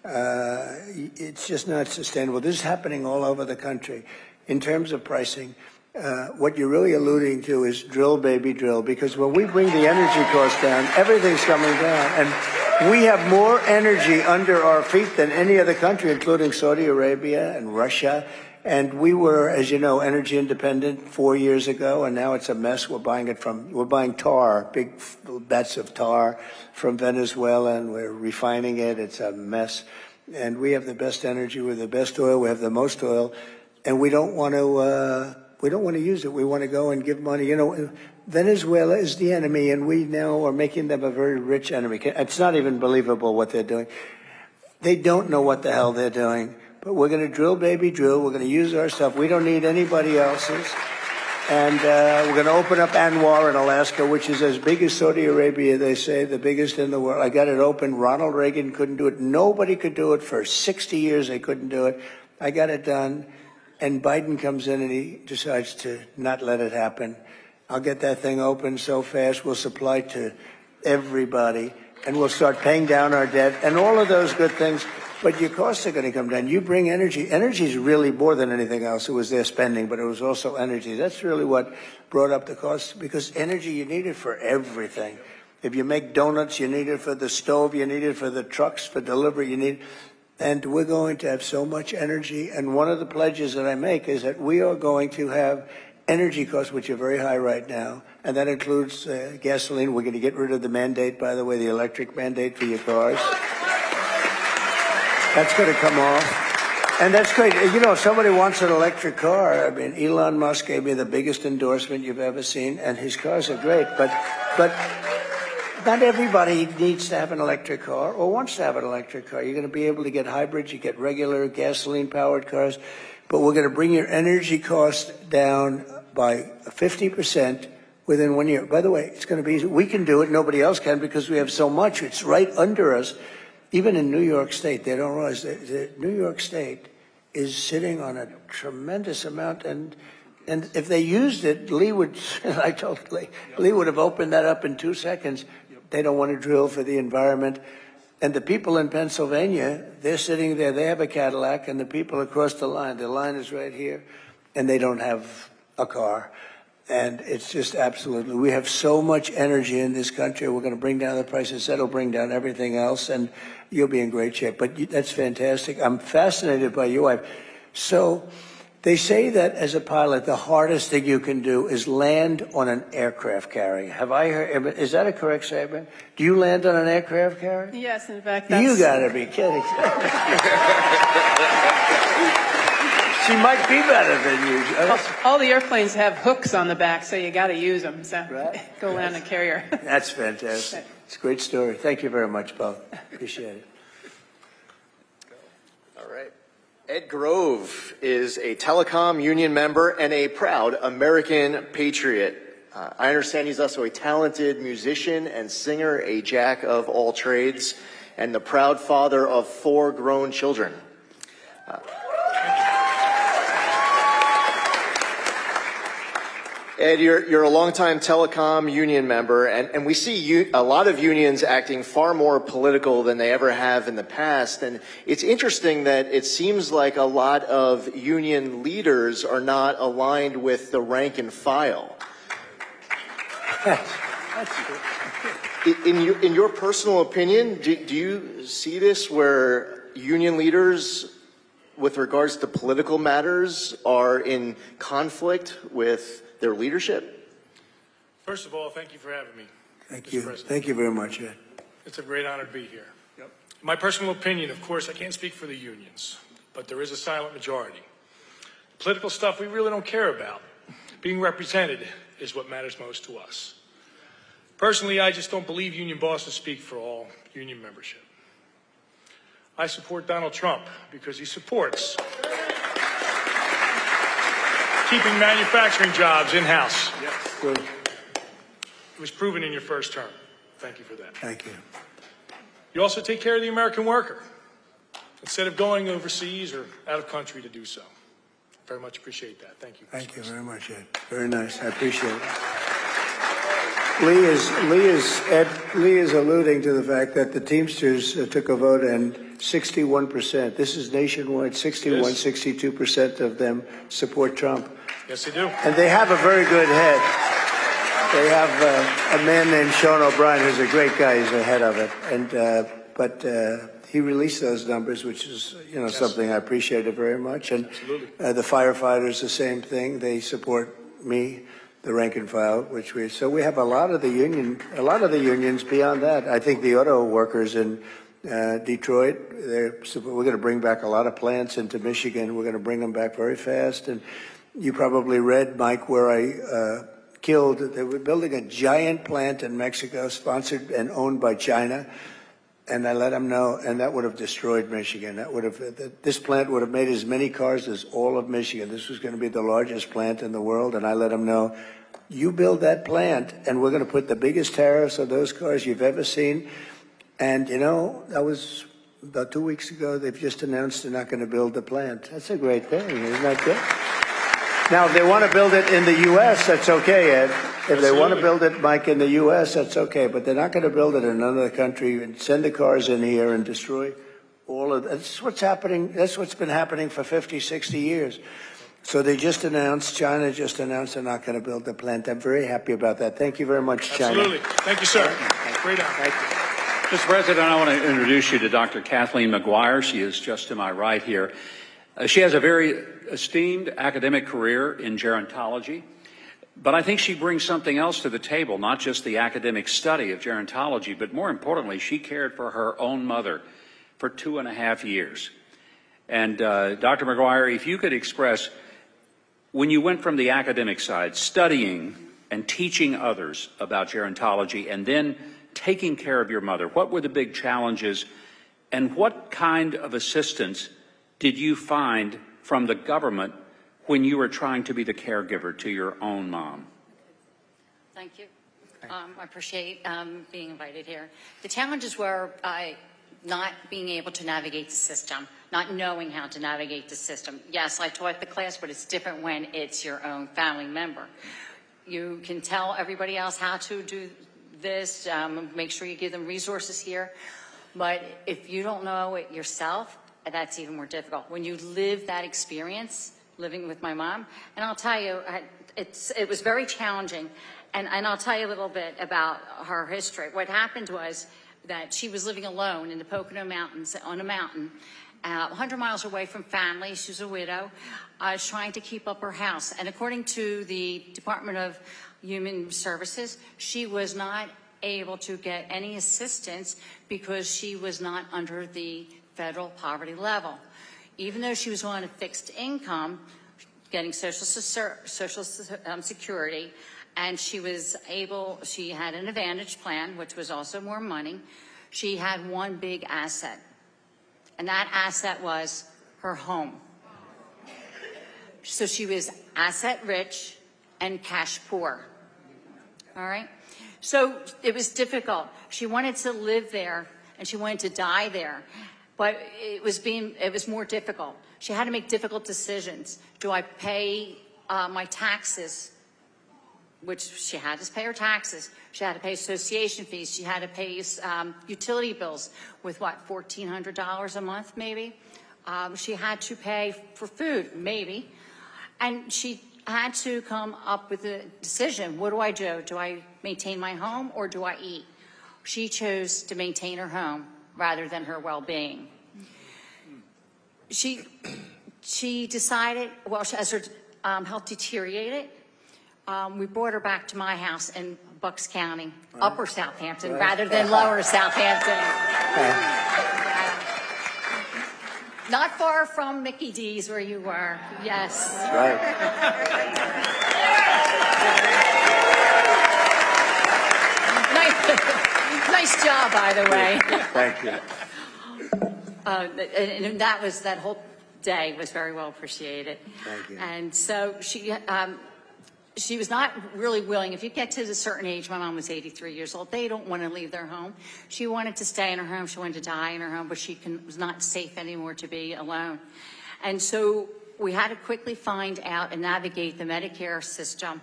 It's just not sustainable. This is happening all over the country. In terms of pricing, what you're really alluding to is drill, baby, drill, because when we bring the energy costs down, everything's coming down. And we have more energy under our feet than any other country, including Saudi Arabia and Russia. And we were, as you know, energy independent 4 years ago, and now it's a mess. We're buying tar, big bets of tar from Venezuela, and we're refining it. It's a mess. And we have the best energy, we have the best oil, we have the most oil, and we don't want to use it. We want to go and give money. You know, Venezuela is the enemy, and we now are making them a very rich enemy. It's not even believable what they're doing. They don't know what the hell they're doing. But we're going to drill, baby, drill. We're going to use our stuff. We don't need anybody else's. And we're going to open up Anwar in Alaska, which is as big as Saudi Arabia, they say, the biggest in the world. I got it open. Ronald Reagan couldn't do it. Nobody could do it. For 60 years, they couldn't do it. I got it done. And Biden comes in and he decides to not let it happen. I'll get that thing open so fast. We'll supply to everybody. And we'll start paying down our debt and all of those good things. But your costs are going to come down. You bring energy. Energy is really more than anything else. It was their spending, but it was also energy. That's really what brought up the cost, because energy, you need it for everything. If you make donuts, you need it for the stove, you need it for the trucks, for delivery, you need. And we're going to have so much energy. And one of the pledges that I make is that we are going to have energy costs, which are very high right now. And that includes gasoline. We're going to get rid of the mandate, by the way, the electric mandate for your cars. That's going to come off. And that's great. You know, if somebody wants an electric car, I mean, Elon Musk gave me the biggest endorsement you've ever seen, and his cars are great. But not everybody needs to have an electric car or wants to have an electric car. You're going to be able to get hybrids, you get regular gasoline-powered cars, but we're going to bring your energy costs down by 50% within 1 year. By the way, it's going to be easy. We can do it. Nobody else can because we have so much. It's right under us. Even in New York State, they don't realize that New York State is sitting on a tremendous amount, and if they used it, Lee would. I told Lee would have opened that up in 2 seconds. They don't want to drill for the environment, and the people in Pennsylvania, they're sitting there. They have a Cadillac, and the people across the line is right here, and they don't have a car. And it's just absolutely, we have so much energy in this country. We're going to bring down the prices. That'll bring down everything else, and you'll be in great shape. But that's fantastic. I'm fascinated by your wife. So they say that as a pilot, the hardest thing you can do is land on an aircraft carrier. Have I heard? Is that a correct statement? Do you land on an aircraft carrier? Yes, in fact, that's... You got to be kidding. She might be better than you. All the airplanes have hooks on the back, so you got to use them. So right. Go land a carrier. That's fantastic. It's a great story. Thank you very much, Bo. Appreciate it. All right. Ed Grove is a telecom union member and a proud American patriot. I understand he's also a talented musician and singer, a jack of all trades, and the proud father of 4 grown children. Ed, you're a longtime telecom union member, and we see a lot of unions acting far more political than they ever have in the past. And it's interesting that it seems like a lot of union leaders are not aligned with the rank and file. That's true. In your personal opinion, do you see this where union leaders, with regards to political matters, are in conflict with their leadership? First of all, thank you for having me. Thank you. Thank you very much, Ed. It's a great honor to be here. Yep. In my personal opinion, of course, I can't speak for the unions, but there is a silent majority. Political stuff we really don't care about. Being represented is what matters most to us. Personally, I just don't believe union bosses speak for all union membership. I support Donald Trump because he supports keeping manufacturing jobs in-house. Yes. Good. It was proven in your first term. Thank you for that. Thank you. You also take care of the American worker instead of going overseas or out of country to do so. Very much appreciate that. Thank you. Thank you very much, Ed. Very nice. I appreciate it. Lee is alluding to the fact that the Teamsters took a vote, and 61%. This is nationwide. 61, 62% of them support Trump. Yes, they do. And they have a very good head. They have a man named Sean O'Brien, who's a great guy. He's the head of it. And but he released those numbers, which is something I appreciated very much. And the firefighters, the same thing. They support me, the rank and file, so we have a lot of the unions beyond that. I think the auto workers in Detroit, we're going to bring back a lot of plants into Michigan. We're going to bring them back very fast. And you probably read, Mike, where I they were building a giant plant in Mexico, sponsored and owned by China. And I let them know, and that would have destroyed Michigan. This plant would have made as many cars as all of Michigan. This was going to be the largest plant in the world, and I let them know, you build that plant, and we're going to put the biggest tariffs on those cars you've ever seen. And, that was about 2 weeks ago. They've just announced they're not going to build the plant. That's a great thing, isn't that good? Now, if they want to build it in the U.S., that's okay, Ed. If they want to build it, Mike, in the U.S., that's okay. But they're not going to build it in another country and send the cars in here and destroy all of that. That's what's happening. That's what's been happening for 50, 60 years. So they just announced, China just announced they're not going to build the plant. I'm very happy about that. Thank you very much, China. Absolutely. Thank you, sir. Great honor. Thank you. Mr. President, I want to introduce you to Dr. Kathleen McGuire. She is just to my right here. She has a very esteemed academic career in gerontology, but I think she brings something else to the table, not just the academic study of gerontology, but more importantly, she cared for her own mother for 2.5 years. And Dr. McGuire, if you could express, when you went from the academic side, studying and teaching others about gerontology, and then taking care of your mother, what were the big challenges, and what kind of assistance did you find from the government when you were trying to be the caregiver to your own mom? Thank you. I appreciate being invited here. The challenges were not being able to navigate the system, not knowing how to navigate the system. Yes, I taught the class, but it's different when it's your own family member. You can tell everybody else how to do this, make sure you give them resources here, but if you don't know it yourself, that's even more difficult. When you live that experience, living with my mom, and I'll tell you, it was very challenging, and I'll tell you a little bit about her history. What happened was that she was living alone in the Pocono Mountains, on a mountain, 100 miles away from family. She was a widow, trying to keep up her house. And according to the Department of Human Services, she was not able to get any assistance because she was not under the federal poverty level. Even though she was on a fixed income, getting Social Security, and she had an Advantage plan, which was also more money. She had one big asset, and that asset was her home. So she was asset rich and cash poor. All right? So it was difficult. She wanted to live there, and she wanted to die there. But it was more difficult. She had to make difficult decisions. Do I pay my taxes, which she had to pay her taxes. She had to pay association fees. She had to pay utility bills with, what, $1,400 a month, maybe? She had to pay for food, maybe. And she had to come up with a decision. What do I do? Do I maintain my home or do I eat? She chose to maintain her home rather than her well-being. She decided, well, as her health deteriorated, we brought her back to my house in Bucks County, Upper Southampton, rather than Lower Southampton. Not far from Mickey D's where you were, yes. That's right. Nice job, by the way. Thank you. And that whole day was very well appreciated. Thank you. And so she was not really willing. If you get to a certain age, my mom was 83 years old, they don't want to leave their home. She wanted to stay in her home. She wanted to die in her home, but she was not safe anymore to be alone. And so we had to quickly find out and navigate the Medicare system.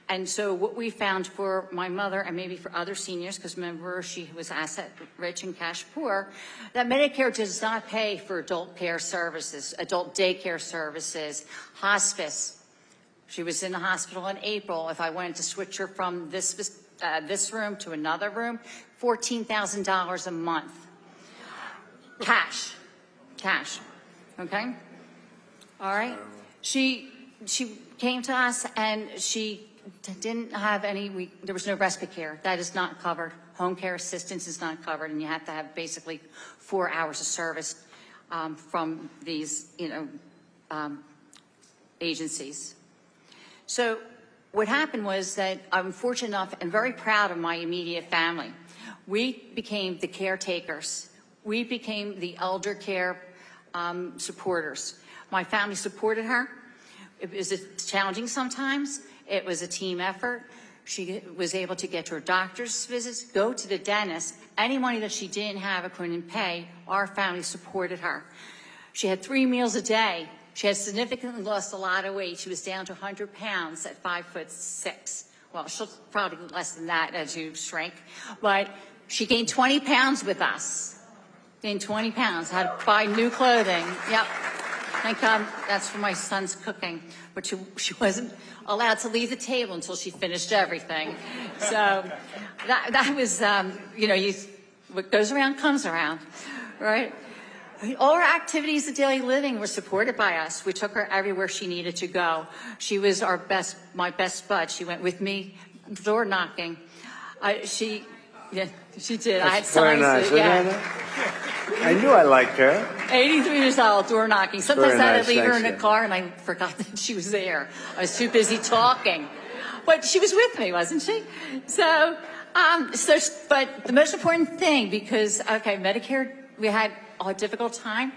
And so what we found for my mother and maybe for other seniors, because remember she was asset rich and cash poor, that Medicare does not pay for adult care services, adult daycare services, hospice. She was in the hospital in April. If I wanted to switch her from this room to another room, $14,000 a month. Cash, okay? All right? She came to us and she didn't have there was no respite care. That is not covered. Home care assistance is not covered, and you have to have basically 4 hours of service from these, agencies. So what happened was that I'm fortunate enough and very proud of my immediate family. We became the caretakers. We became the elder care supporters. My family supported her. It was challenging sometimes. It was a team effort. She was able to get to her doctor's visits, go to the dentist. Any money that she didn't have or couldn't pay, our family supported her. She had 3 meals a day. She had significantly lost a lot of weight. She was down to 100 pounds at 5'6". Well, she'll probably less than that as you shrink. But she gained 20 pounds with us. Gained 20 pounds, had to buy new clothing. Yep. Thank God that's for my son's cooking. But she wasn't allowed to leave the table until she finished everything. So that was, what goes around comes around, right? All her activities of daily living were supported by us. We took her everywhere she needed to go. She was my best bud. She went with me door knocking. She did. That's I had very signs. Nice. I knew I liked her. 83 years old, door knocking. Sometimes Very I'd nice, leave her in nice, the yeah. car and I forgot that she was there. I was too busy talking. But she was with me, wasn't she? So, but the most important thing, because, Medicare, we had a difficult time.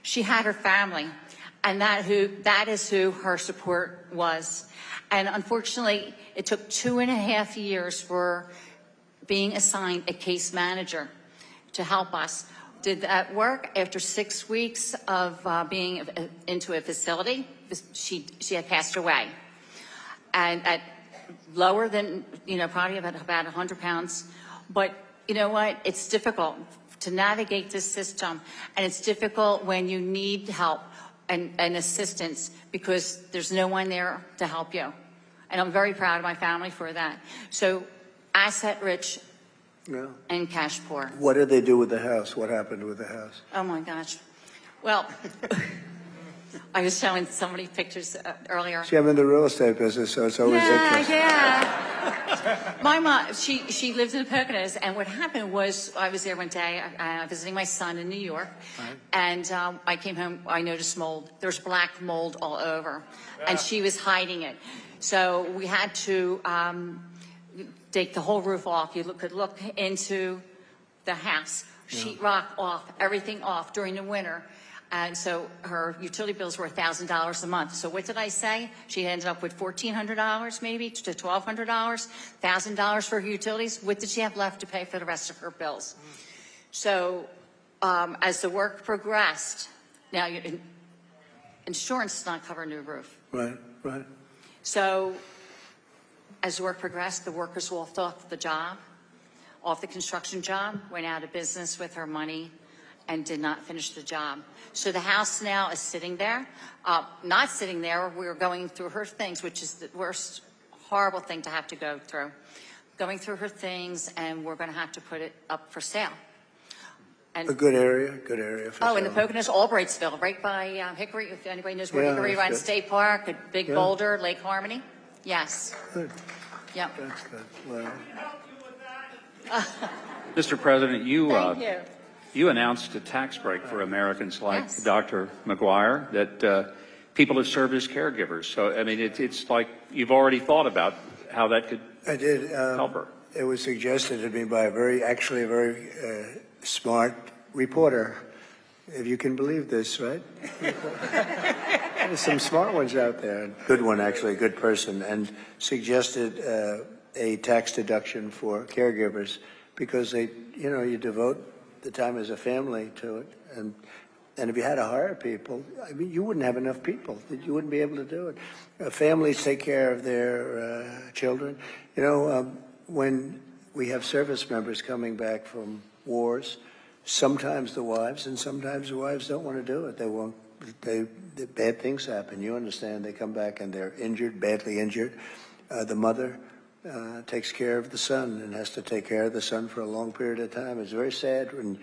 She had her family, and that is who her support was. And unfortunately, it took 2.5 years for being assigned a case manager to help us. Did that work? After 6 weeks of being into a facility, she had passed away. And at lower than, probably about 100 pounds. But you know what? It's difficult to navigate this system. And it's difficult when you need help and assistance because there's no one there to help you. And I'm very proud of my family for that. So asset rich and cash poor. What did they do with the house? What happened with the house? Oh my gosh. Well, I was showing somebody pictures earlier. See, I'm in the real estate business, so it's always interesting. Yeah. My mom, she lived in the Poconos, and what happened was I was there one day visiting my son in New York, and I came home, I noticed mold. There's black mold all over, and she was hiding it. So we had to take the whole roof off. You could look into the house, sheetrock off, everything off during the winter. And so her utility bills were $1,000 a month. So what did I say? She ended up with $1,400 maybe to $1,200, $1,000 for her utilities. What did she have left to pay for the rest of her bills? So as the work progressed, now insurance does not cover a new roof. Right. So as the work progressed, the workers walked off the job, off the construction job, went out of business with her money, and did not finish the job. So the house now is sitting there. Not sitting there, we're going through her things, which is the worst, horrible thing to have to go through. Going through her things, and we're going to have to put it up for sale. And A good area for sale. in the Poconos, Albrightsville, right by Hickory, if anybody knows where Hickory that's runs, good. State Park, a Big Boulder, Lake Harmony. Yes. Good. Yep. That's good. Well, Mr. President, Thank you. you announced a tax break for Americans like Yes. Dr. McGuire that people have served as caregivers. So, I mean, it's like you've already thought about how that could I did. help her. It was suggested to me by a very smart reporter, if you can believe this, right? There's some smart ones out there. Good one, actually, good person, and suggested a tax deduction for caregivers because you devote the time as a family to it. And And if you had to hire people, I mean, you wouldn't have enough people. You wouldn't be able to do it. Families take care of their children. You know, when we have service members coming back from wars, sometimes the wives and sometimes the wives don't want to do it. They won't. Bad things happen. You understand? They come back and they're injured, badly injured. The mother takes care of the son and has to take care of the son for a long period of time. It's very sad when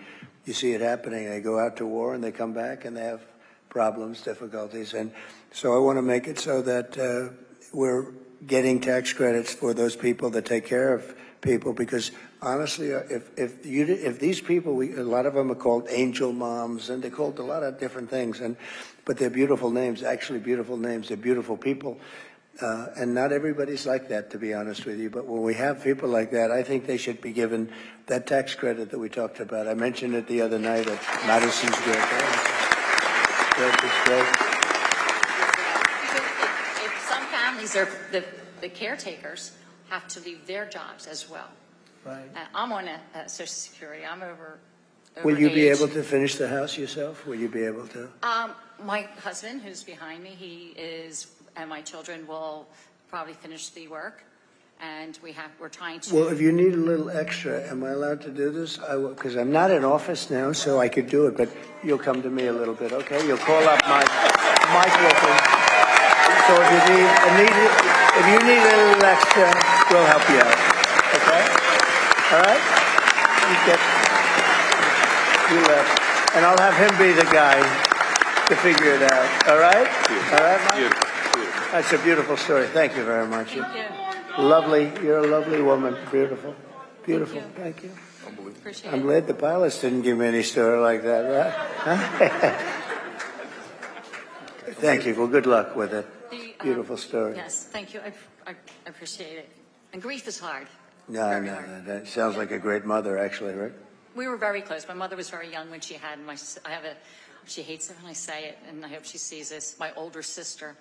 you see it happening. They go out to war and they come back and they have problems, difficulties. And so I want to make it so that we're getting tax credits for those people that take care of people, because honestly, if these people, a lot of them are called angel moms, and they're called a lot of different things, but they're beautiful names, actually beautiful names. They're beautiful people. And not everybody's like that, to be honest with you. But when we have people like that, I think they should be given that tax credit that we talked about. I mentioned it the other night at Madison Square Garden. It's great. If some families are the caretakers have to leave their jobs as well. Right. I'm on a Social Security. I'm over Will you be age. able to finish the house yourself? Will you be able to? My husband, who's behind me, he is, and my children will probably finish the work, and we're trying to. Well, if you need a little extra, am I allowed to do this? I will, because I'm not in office now, so I could do it. But you'll come to me a little bit, okay? You'll call up Mike Wilson. So if you need a little extra, we'll help you out. Okay? All right? You left, and I'll have him be the guy to figure it out. All right? All right, Mike? That's a beautiful story. Thank you very much. Thank you. Lovely. You're a lovely woman. Beautiful. Beautiful. Thank you. Thank you. Appreciate I'm it. glad the pilots didn't give me any story like that, right? Huh? Thank you. Well, good luck with it. Beautiful story. Yes, thank you. I appreciate it. And grief is hard. No, Very no, hard. no. That sounds like a great mother, actually, right? We were very close. My mother was very young when she had she hates it when I say it, and I hope she sees this, my older sister.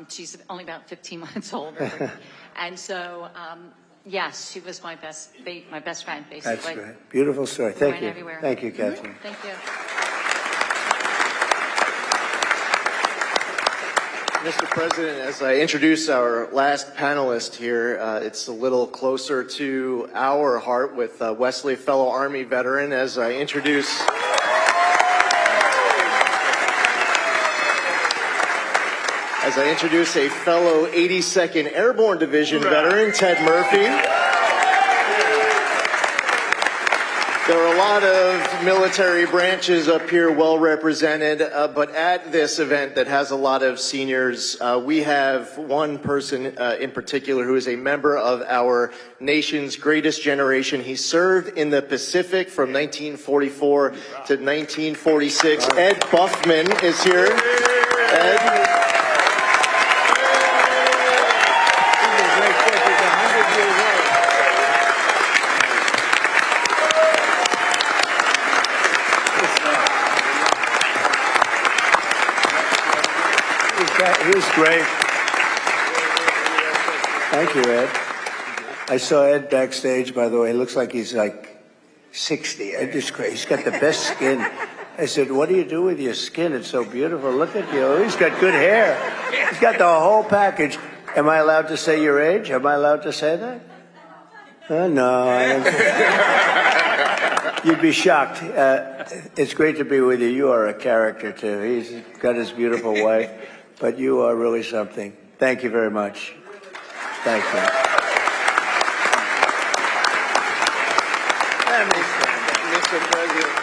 She's only about 15 months older. And so, yes, she was my best friend, basically. That's great. Beautiful story. We Thank went you. everywhere. Thank you, Catherine. Thank you. Mr. President, as I introduce our last panelist here, it's a little closer to our heart with Wesley, fellow Army veteran, as I introduce a fellow 82nd Airborne Division veteran, Ted Murphy. There are a lot of military branches up here well represented, but at this event that has a lot of seniors, we have one person in particular who is a member of our nation's greatest generation. He served in the Pacific from 1944 to 1946. Ed Buffman is here. Ed. He was great. Thank you, Ed. I saw Ed backstage, by the way. He looks like he's like 60. Ed is crazy. He's got the best skin. I said, what do you do with your skin? It's so beautiful. Look at you. He's got good hair. He's got the whole package. Am I allowed to say your age? Am I allowed to say that? No. I don't. You'd be shocked. It's great to be with you. You are a character, too. He's got his beautiful wife. But you are really something. Thank you very much. Thank you. Mr. President.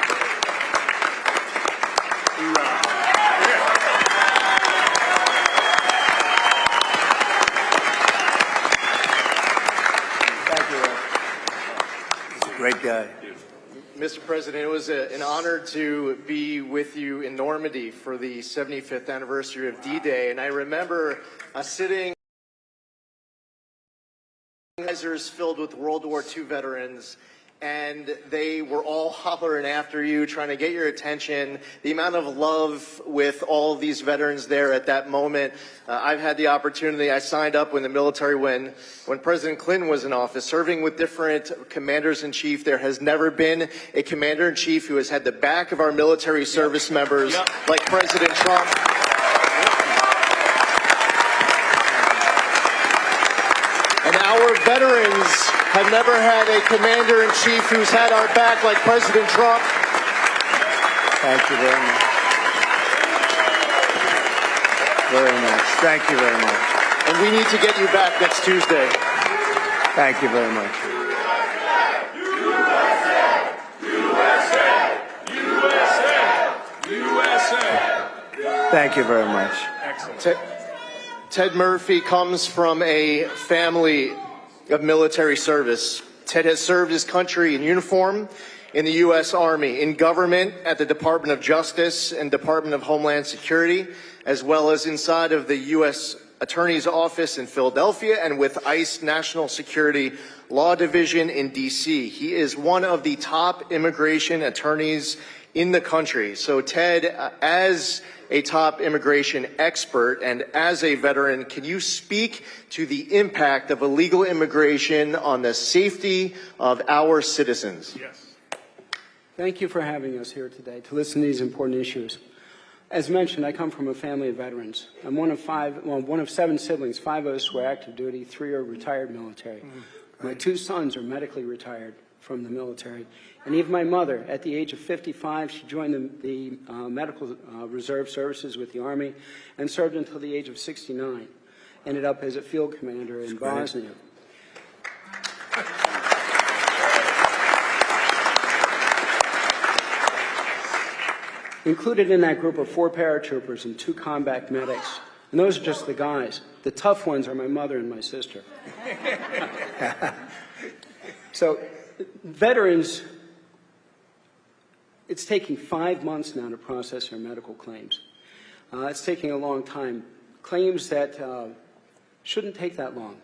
Thank you, Ed. He's a great guy. Mr. President, it was an honor to be with you in Normandy for the 75th anniversary of D-Day, and I remember sitting filled with World War II veterans, and they were all hollering after you, trying to get your attention. The amount of love with all of these veterans there at that moment. I've had the opportunity, I signed up in the military when President Clinton was in office, serving with different commanders-in-chief. There has never been a commander-in-chief who has had the back of our military service members like President Trump. And our veterans have never had a commander-in-chief who's had our back like President Trump. Thank you very much. Very much. Thank you very much. And we need to get you back next Tuesday. Thank you very much. USA. Thank you very much. Excellent. Ted Murphy comes from a family of military service. Ted has served his country in uniform in the U.S. Army, in government at the Department of Justice and Department of Homeland Security, as well as inside of the U.S. Attorney's Office in Philadelphia and with ICE National Security Law Division in D.C. He is one of the top immigration attorneys in the country. So Ted, as a top immigration expert and as a veteran, can you speak to the impact of illegal immigration on the safety of our citizens? Yes. Thank you for having us here today to listen to these important issues. As mentioned, I come from a family of veterans. I'm one of 7 siblings. 5 of us were active duty, 3 are retired military. My 2 sons are medically retired from the military. And even my mother, at the age of 55, she joined the medical reserve services with the Army and served until the age of 69. Ended up as a field commander in Bosnia. Included in that group are 4 paratroopers and 2 combat medics. And those are just the guys. The tough ones are my mother and my sister. So, veterans, it's taking 5 months now to process their medical claims. It's taking a long time. Claims that shouldn't take that long.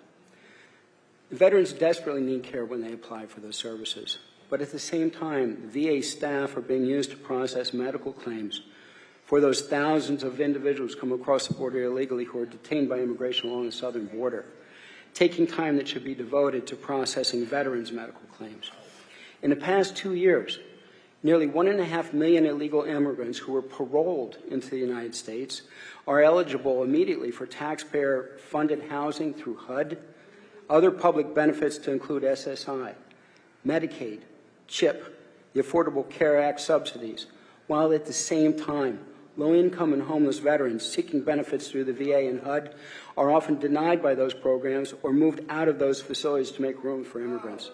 Veterans desperately need care when they apply for those services. But at the same time, VA staff are being used to process medical claims for those thousands of individuals come across the border illegally who are detained by immigration along the southern border, taking time that should be devoted to processing veterans' medical claims. In the past 2 years, nearly 1.5 million illegal immigrants who were paroled into the United States are eligible immediately for taxpayer-funded housing through HUD, other public benefits to include SSI, Medicaid, CHIP, the Affordable Care Act subsidies, while at the same time, low-income and homeless veterans seeking benefits through the VA and HUD are often denied by those programs or moved out of those facilities to make room for immigrants.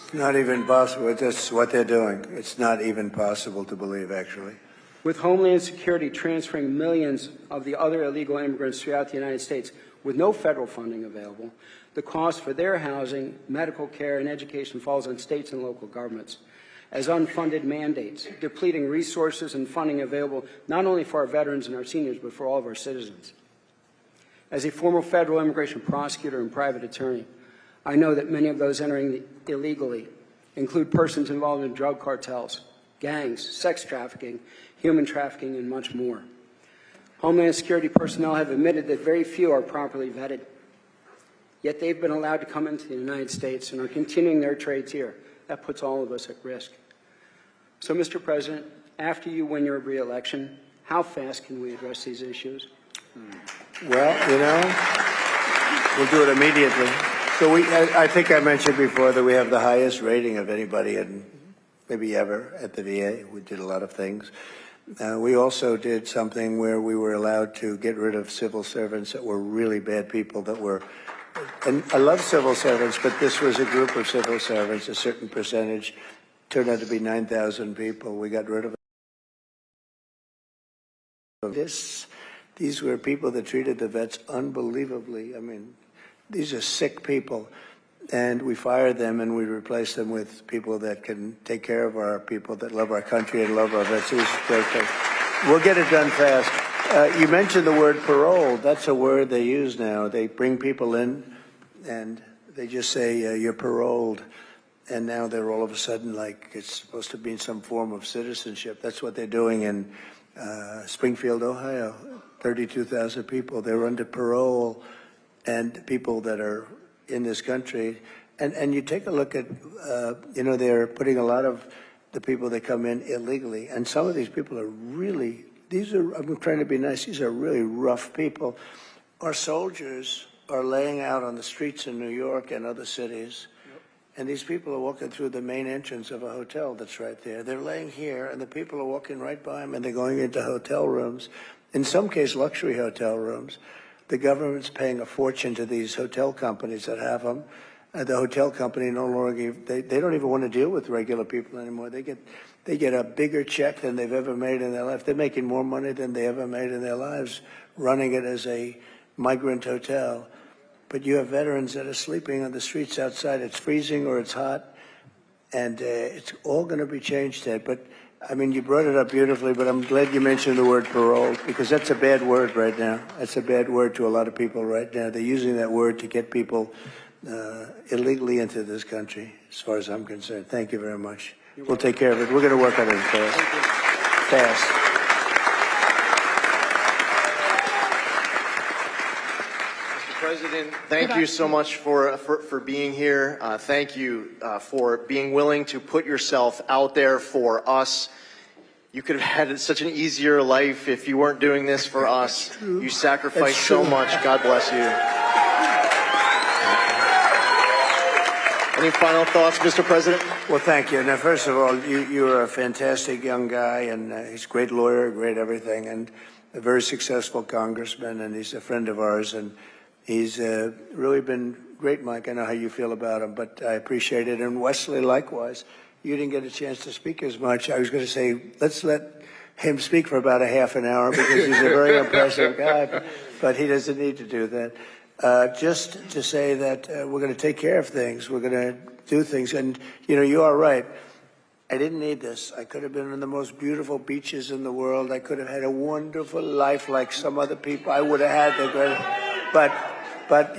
It's not even possible. That's what they're doing. It's not even possible to believe, actually. With Homeland Security transferring millions of the other illegal immigrants throughout the United States with no federal funding available, the cost for their housing, medical care, and education falls on states and local governments as unfunded mandates, depleting resources and funding available not only for our veterans and our seniors, but for all of our citizens. As a former federal immigration prosecutor and private attorney, I know that many of those entering illegally include persons involved in drug cartels, gangs, sex trafficking, human trafficking, and much more. Homeland Security personnel have admitted that very few are properly vetted, yet they've been allowed to come into the United States and are continuing their trades here. That puts all of us at risk. So, Mr. President, after you win your re-election, how fast can we address these issues? Well, you know, we'll do it immediately. So I think I mentioned before that we have the highest rating of anybody in maybe ever at the VA. We did a lot of things. We also did something where we were allowed to get rid of civil servants that were really bad people that were, and I love civil servants, but this was a group of civil servants, a certain percentage, turned out to be 9,000 people. We got rid of this. These were people that treated the vets unbelievably. I mean, these are sick people. And we fired them and we replaced them with people that can take care of our people that love our country and love our vets. It was a great thing. We'll get it done fast. You mentioned the word parole. That's a word they use now. They bring people in and they just say you're paroled, and now they're all of a sudden like it's supposed to be some form of citizenship. That's what they're doing in Springfield, Ohio. 32,000 people. They're under parole, and people that are in this country. And you take a look at, they're putting a lot of the people that come in illegally, and some of these people are really, I'm trying to be nice, these are really rough people. Our soldiers are laying out on the streets in New York and other cities, and these people are walking through the main entrance of a hotel that's right there. They're laying here, and the people are walking right by them, and they're going into hotel rooms, in some case luxury hotel rooms. The government's paying a fortune to these hotel companies that have them. The hotel company no longer, they don't even want to deal with regular people anymore. They get a bigger check than they've ever made in their life. They're making more money than they ever made in their lives running it as a migrant hotel. But you have veterans that are sleeping on the streets outside. It's freezing or it's hot, and it's all going to be changed, Ted. But I mean, you brought it up beautifully, but I'm glad you mentioned the word parole, because that's a bad word right now. That's a bad word to a lot of people right now. They're using that word to get people illegally into this country, as far as I'm concerned. Thank you very much. We'll take care of it. We're going to work on it fast. Mr. President, thank you so much for being here. Thank you for being willing to put yourself out there for us. You could have had such an easier life if you weren't doing this for us. You sacrificed so much. God bless you. Any final thoughts, Mr. President? Well, thank you. Now, first of all, you're a fantastic young guy, and he's a great lawyer, great everything, and a very successful congressman, and he's a friend of ours, and he's really been great, Mike. I know how you feel about him, but I appreciate it. And Wesley, likewise. You didn't get a chance to speak as much. I was going to say, let's let him speak for about a half an hour, because he's a very impressive guy, but he doesn't need to do that. Just to say that we're going to take care of things. We're going to do things. And, you are right. I didn't need this. I could have been on the most beautiful beaches in the world. I could have had a wonderful life like some other people. I would have had the great. But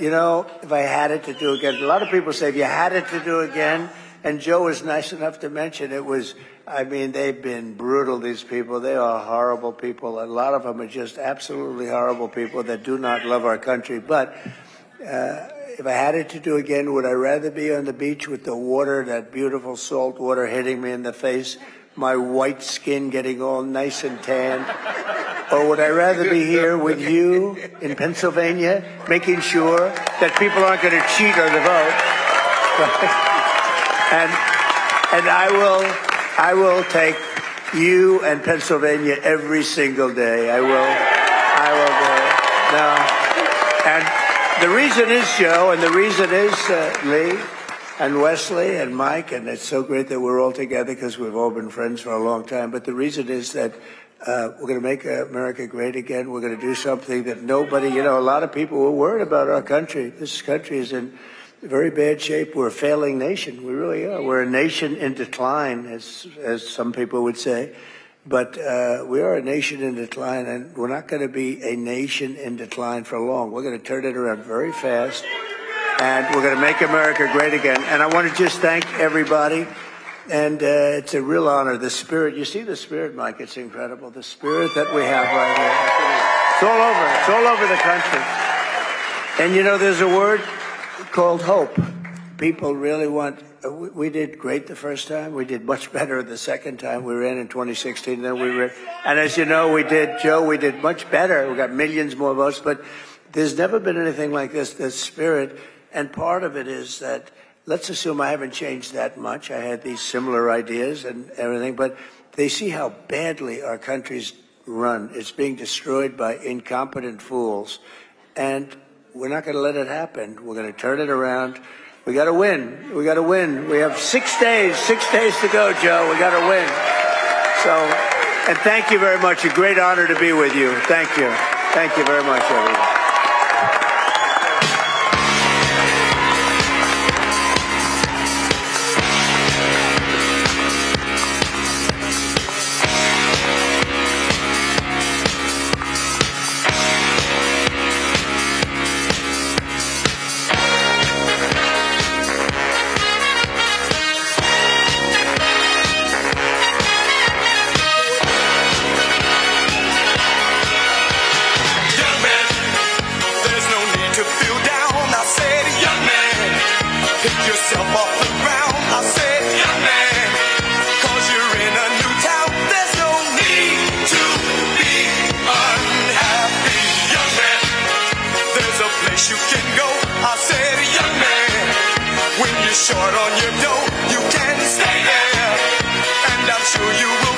if I had it to do again, a lot of people say, if you had it to do again, and Joe was nice enough to mention it was, they've been brutal, these people. They are horrible people. A lot of them are just absolutely horrible people that do not love our country. But if I had it to do again, would I rather be on the beach with the water, that beautiful salt water hitting me in the face, my white skin getting all nice and tan? Or would I rather be here with you in Pennsylvania, making sure that people aren't going to cheat on the vote? And I will take you and Pennsylvania every single day. I will do it. No. And the reason is, Joe, and the reason is Lee and Wesley and Mike, and it's so great that we're all together because we've all been friends for a long time. But the reason is that we're going to make America great again. We're going to do something that nobody, a lot of people were worried about our country. This country is in very bad shape. We're a failing nation. We really are. We're a nation in decline, as some people would say. But we are a nation in decline, and we're not going to be a nation in decline for long. We're going to turn it around very fast, and we're going to make America great again. And I want to just thank everybody, and it's a real honor. The spirit, you see the spirit, Mike, it's incredible. The spirit that we have right here. It's all over. It's all over the country. And there's a word called hope. People really want. We did great the first time. We did much better the second time we ran in 2016 than we ran. And as you know, we did much better. We got millions more votes, but there's never been anything like this spirit. And part of it is that, let's assume I haven't changed that much. I had these similar ideas and everything, but they see how badly our country's run. It's being destroyed by incompetent fools. And we're not going to let it happen. We're going to turn it around. We got to win. We got to win. We have 6 days to go, Joe. We got to win. So, and thank you very much. A great honor to be with you. Thank you. Thank you very much, everyone. I said, young man, 'cause you're in a new town. There's no need to be unhappy, young man. There's a place you can go. I said, young man, when you're short on your dough, you can stay there, and I'm sure you will.